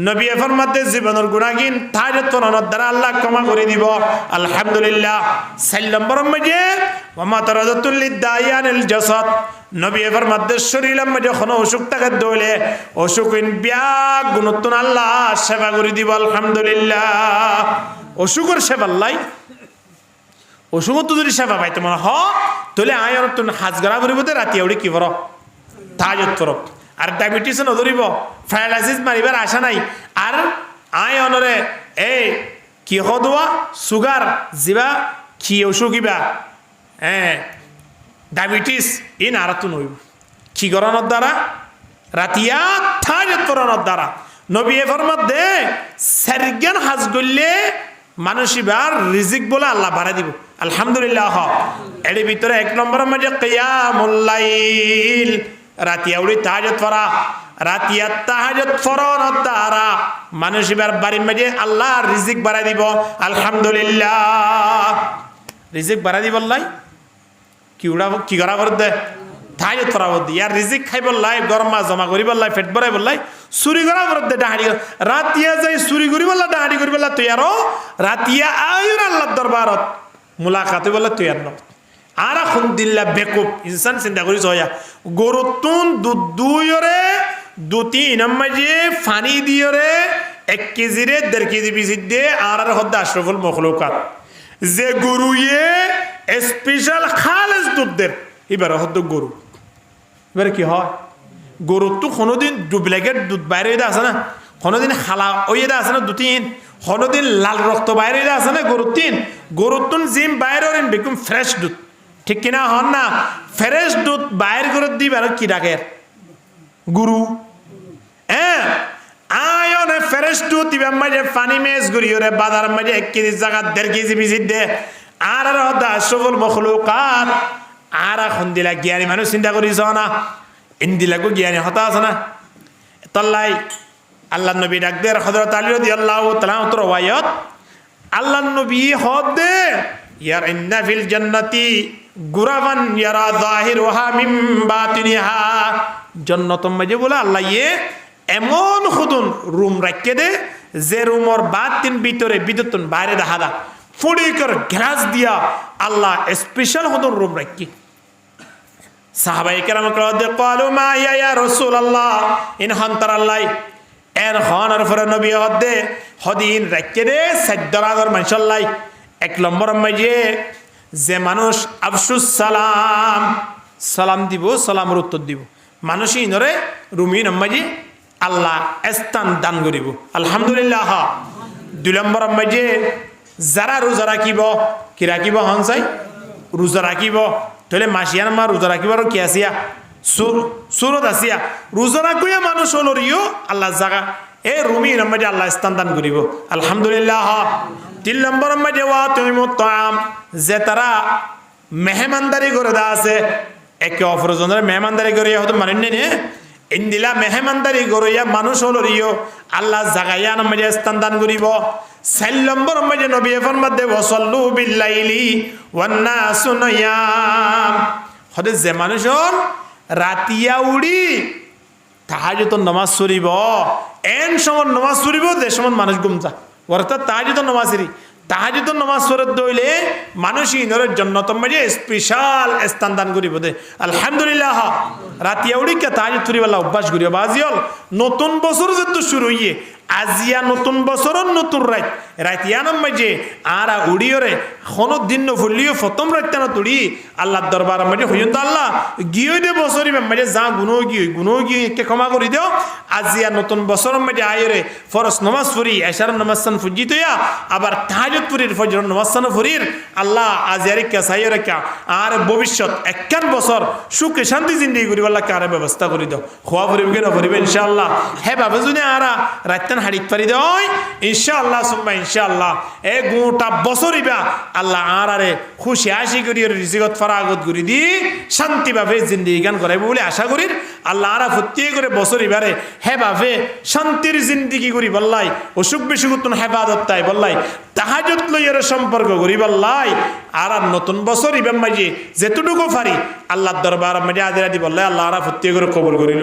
Speaker 1: নবী ফরমাতে জীবনের গুনাহগিন তাজত ফরহনত দ্বারা আল্লাহ ক্ষমা করে দিব আলহামদুলিল্লাহ 4 নম্বর মাঝে মাতারাতুল লিদায়ানিল জাসাদ নবী ফরমাতে শরীরের মধ্যে কোনো অসুখ থাকে দইলে অসুখিন ব্যাগ গুণত্বন আল্লাহ সেবা করে দিব আলহামদুলিল্লাহ অসুখের সেবা লাই অসুখ তো যদি সেবা পাইতে মনে হ তাহলে আয়ন তুমি হাজ গড়া করিব তো রাতি উড়ি কি করো তাজত করো আর ডায়াবেটিস নধরিব প্যারালাইসিস মারিবার আশা নাই আর আয়নরে এই কি হদোয়া সুগার জিবা কি অসুখিবা হ্যাঁ ডায়াবেটিস ইন আরাতু নইব কি গরানোর দ্বারা রাতিয়া তাজত করানোর দ্বারা নবী ফরমাত দে সারগান হাজ গল্লে মানুষিবার রিজিক বলে আল্লাহ বাড়াই দিব আলহামদুলিল্লাহ এর ভিতরে 1 নম্বরের মধ্যে কিয়ামুল লাইল রাতিয়া উড়ি তাহাজ্জুদ পড়া রাতিয়া তাহাজ্জুদ ফরনের দ্বারা মানুষিবার বাড়ির মধ্যে আল্লাহ রিজিক বাড়াই দিব আলহামদুলিল্লাহ রিজিক বাড়াই দিব আল্লাহ কি উড়া কি করা করে দে তাহাজ্জুদ পড়া বদি ইয়ার রিজিক খাই বললাই গরমা জমা করি বললাই পেট ভরাই বললাই চুরি করা করে দে ডাহাড়ি রাতিয়া যাই চুরি করি বললা ডাহাড়ি করি বললা তুই আরো রাতিয়া আয়ুর আল্লাহর দরবারত মুলাকাতে বললা তুই আর ন আর এখন দিল্লা বেকুব ইনসান চিন্তা করিস হইয়া গরুতুন দুধ দুইরে 2-3 মাঝে পানি দিয়রে 1 কেজিরে 1.5 কেজি বিচি দে আর হদ্দা আশরাফুল মখলুকাত যে গরুয়ে স্পেশাল খালেস দুধ দের এবার হদ্দ গরু এবার কি হয় গরু তো কোনোদিন ডুপ্লিকেট দুধ বাইরে আছে না কোনোদিন খালা ওই আছে না 2-3 কোনোদিন লাল রক্ত বাইরে আছে না গরুতুন জিম বাইরে বেকুম ফ্রেশ দুধ ঠিক কিনা হন না ফ্রেশ দুধ বাইর করে দিবে আর কি ডাকে গুরু হ্যাঁ আয়নে ফ্রেশ দুধ দিবে মাঝে পানি মেজ গড়িয়ে বাজার মাঝে 1 কেজি জায়গা 1.5 কেজি বিচি দে আর হদা সবল মখলুকাত আর এখন দিলা জ্ঞানী মানুষ চিন্তা করিস না ইন্দিলাগো জ্ঞানী হতা আছে না তল্লাই আল্লাহ নবী ডাক দে হযরত আলী রাদিয়াল্লাহু তাআলা রাওয়ায়াত আল্লাহ নবী হদে ইয়ার ইন্না ফিল জান্নাতি গুরাবান ইয়ারা যাহিরুহা মিন বাতিনিহা জান্নাতুম মাঝে বলে আল্লাহ এমন খুদুন রুম রাখকে দে যে রুমর বাতিন ভিতরে বিদ্যুৎ বাইরে দেখা দা ফুড়ি করে গ্লাস দিয়া আল্লাহ স্পেশাল খুদুন রুম রাখকি সাহাবায়ে কেরাম ক্বালু মা ইয়া রাসূলুল্লাহ ইন হান্তার আল্লাহ এর হনার ফরে নবী হদে হদিন রাখকে দে 14,000 মাশাআল্লাহ এক নম্বর মাঝে যে মানুষ আফসুস সালাম সালাম দিব সালামের উত্তর দিব মানুষই নরে রুমি নম্মাজি আল্লাহ স্থান দান করিব আলহামদুলিল্লাহ। 2 নম্বর মাঝে যারা রোজা রাখিব কি রাখিব হনসাই রোজা রাখিব তাহলে মাসিয়ান মা রোজা রাখিবারও কি আসিয়া সুরত আসিয়া রোজা রাখিয়া মানুষ হলো রিও আল্লাহ জাগা এ রুমি নম্মাজি আল্লাহ স্থান দান করিব আলহামদুলিল্লাহ। 3 নম্বর মাঝে ওয়া তুমিমুত তাআম যে তারা মেহমানদারি করে দা আছে একে অপরজনের মেহমানদারি করিয়া হয়তো মানেন নে ইন্দিলা মেহমানদারি করিয়া মানুষ হলো রিও আল্লাহ জাগাইয়া নম্মাজি স্থান দান করিব। 4 নম্বর মাঝে নবী ফরমাতে ওয়াসাল্লু বিল্লাইলি ওয়ান নাসু নিয়াম হদে যে মানুষজন রাতিয়া উড়ি তাহাজ্জুদ নামাজ পড়িব এন সময় নামাজ পড়িব যে সময় মানুষ ঘুমতা অর্থাৎ তাহাজ্জুদ নামাজেরই তাহাজ্জুদ নামাজ পড়ে দইলে মানুষই নরের জান্নাতের মাঝে স্পেশাল স্থান দান করিব দে আলহামদুলিল্লাহ। রাতিয়া উড়ি কে তাহাজ্জুদ পড়িবালা অভ্যাস করিব বাজিল নতুন বছর যেহেতু শুরু হইয়ে আজিয়া নতুন বছরের নতুন রাতিয়ানোর মাঝে আর উড়িওরে কোনো দিন নফুলিও প্রথম রাত্যানো তুড়ি আল্লাহর দরবারের মাঝে হইন তো আল্লাহ গিয়ে দে বছরই মাঝে যা গুনো গিয়ে কে ক্ষমা করি দেও আজিয়া নতুন বছরের মাঝে আয়রে ফরজ নমাজ ফুরি এশার নমাজসান ফুজি তৈয়া আবার তাহাজ্জুদ ফুরির ফজর নমাজসান ফুরির আল্লাহ আজিয়ারে কে সাইরে কে আর ভবিষ্যৎ 51 বছর সুখে শান্তি জিন্দেগি করি আল্লাহ কারে ব্যবস্থা করি দাও খোয়া ফুরিবে না ফুরিবে ইনশাআল্লাহ হে বাবা যদি আরা রাত্যান হাড়িত পারি দেয় ইনশাআল্লাহ সুম্মা ইনশাআল্লাহ এ গোটা বছরিবা আল্লাহ আরে খুশি হাসি করি রিজিকত ফরাগত করি দি শান্তিভাবে জিন্দেগি গান করাইব বলে আশা করি আল্লাহ আরা ফুটিয়ে করে বছরিবারে হে ভাবে শান্তির জিন্দেগি করি বললাই অসুখ বিসুখ তুন হেফাজত তাই বললাই তাহাজ্জুদ লইয়ের সম্পর্ক করি বললাই আর নতুন বছর ইবাম মাঝে যেটুকু পারি আল্লাহর দরবার মাঝে আদিরা দি বললাই আল্লাহ আরা ফুটিয়ে করে কবুল করিল।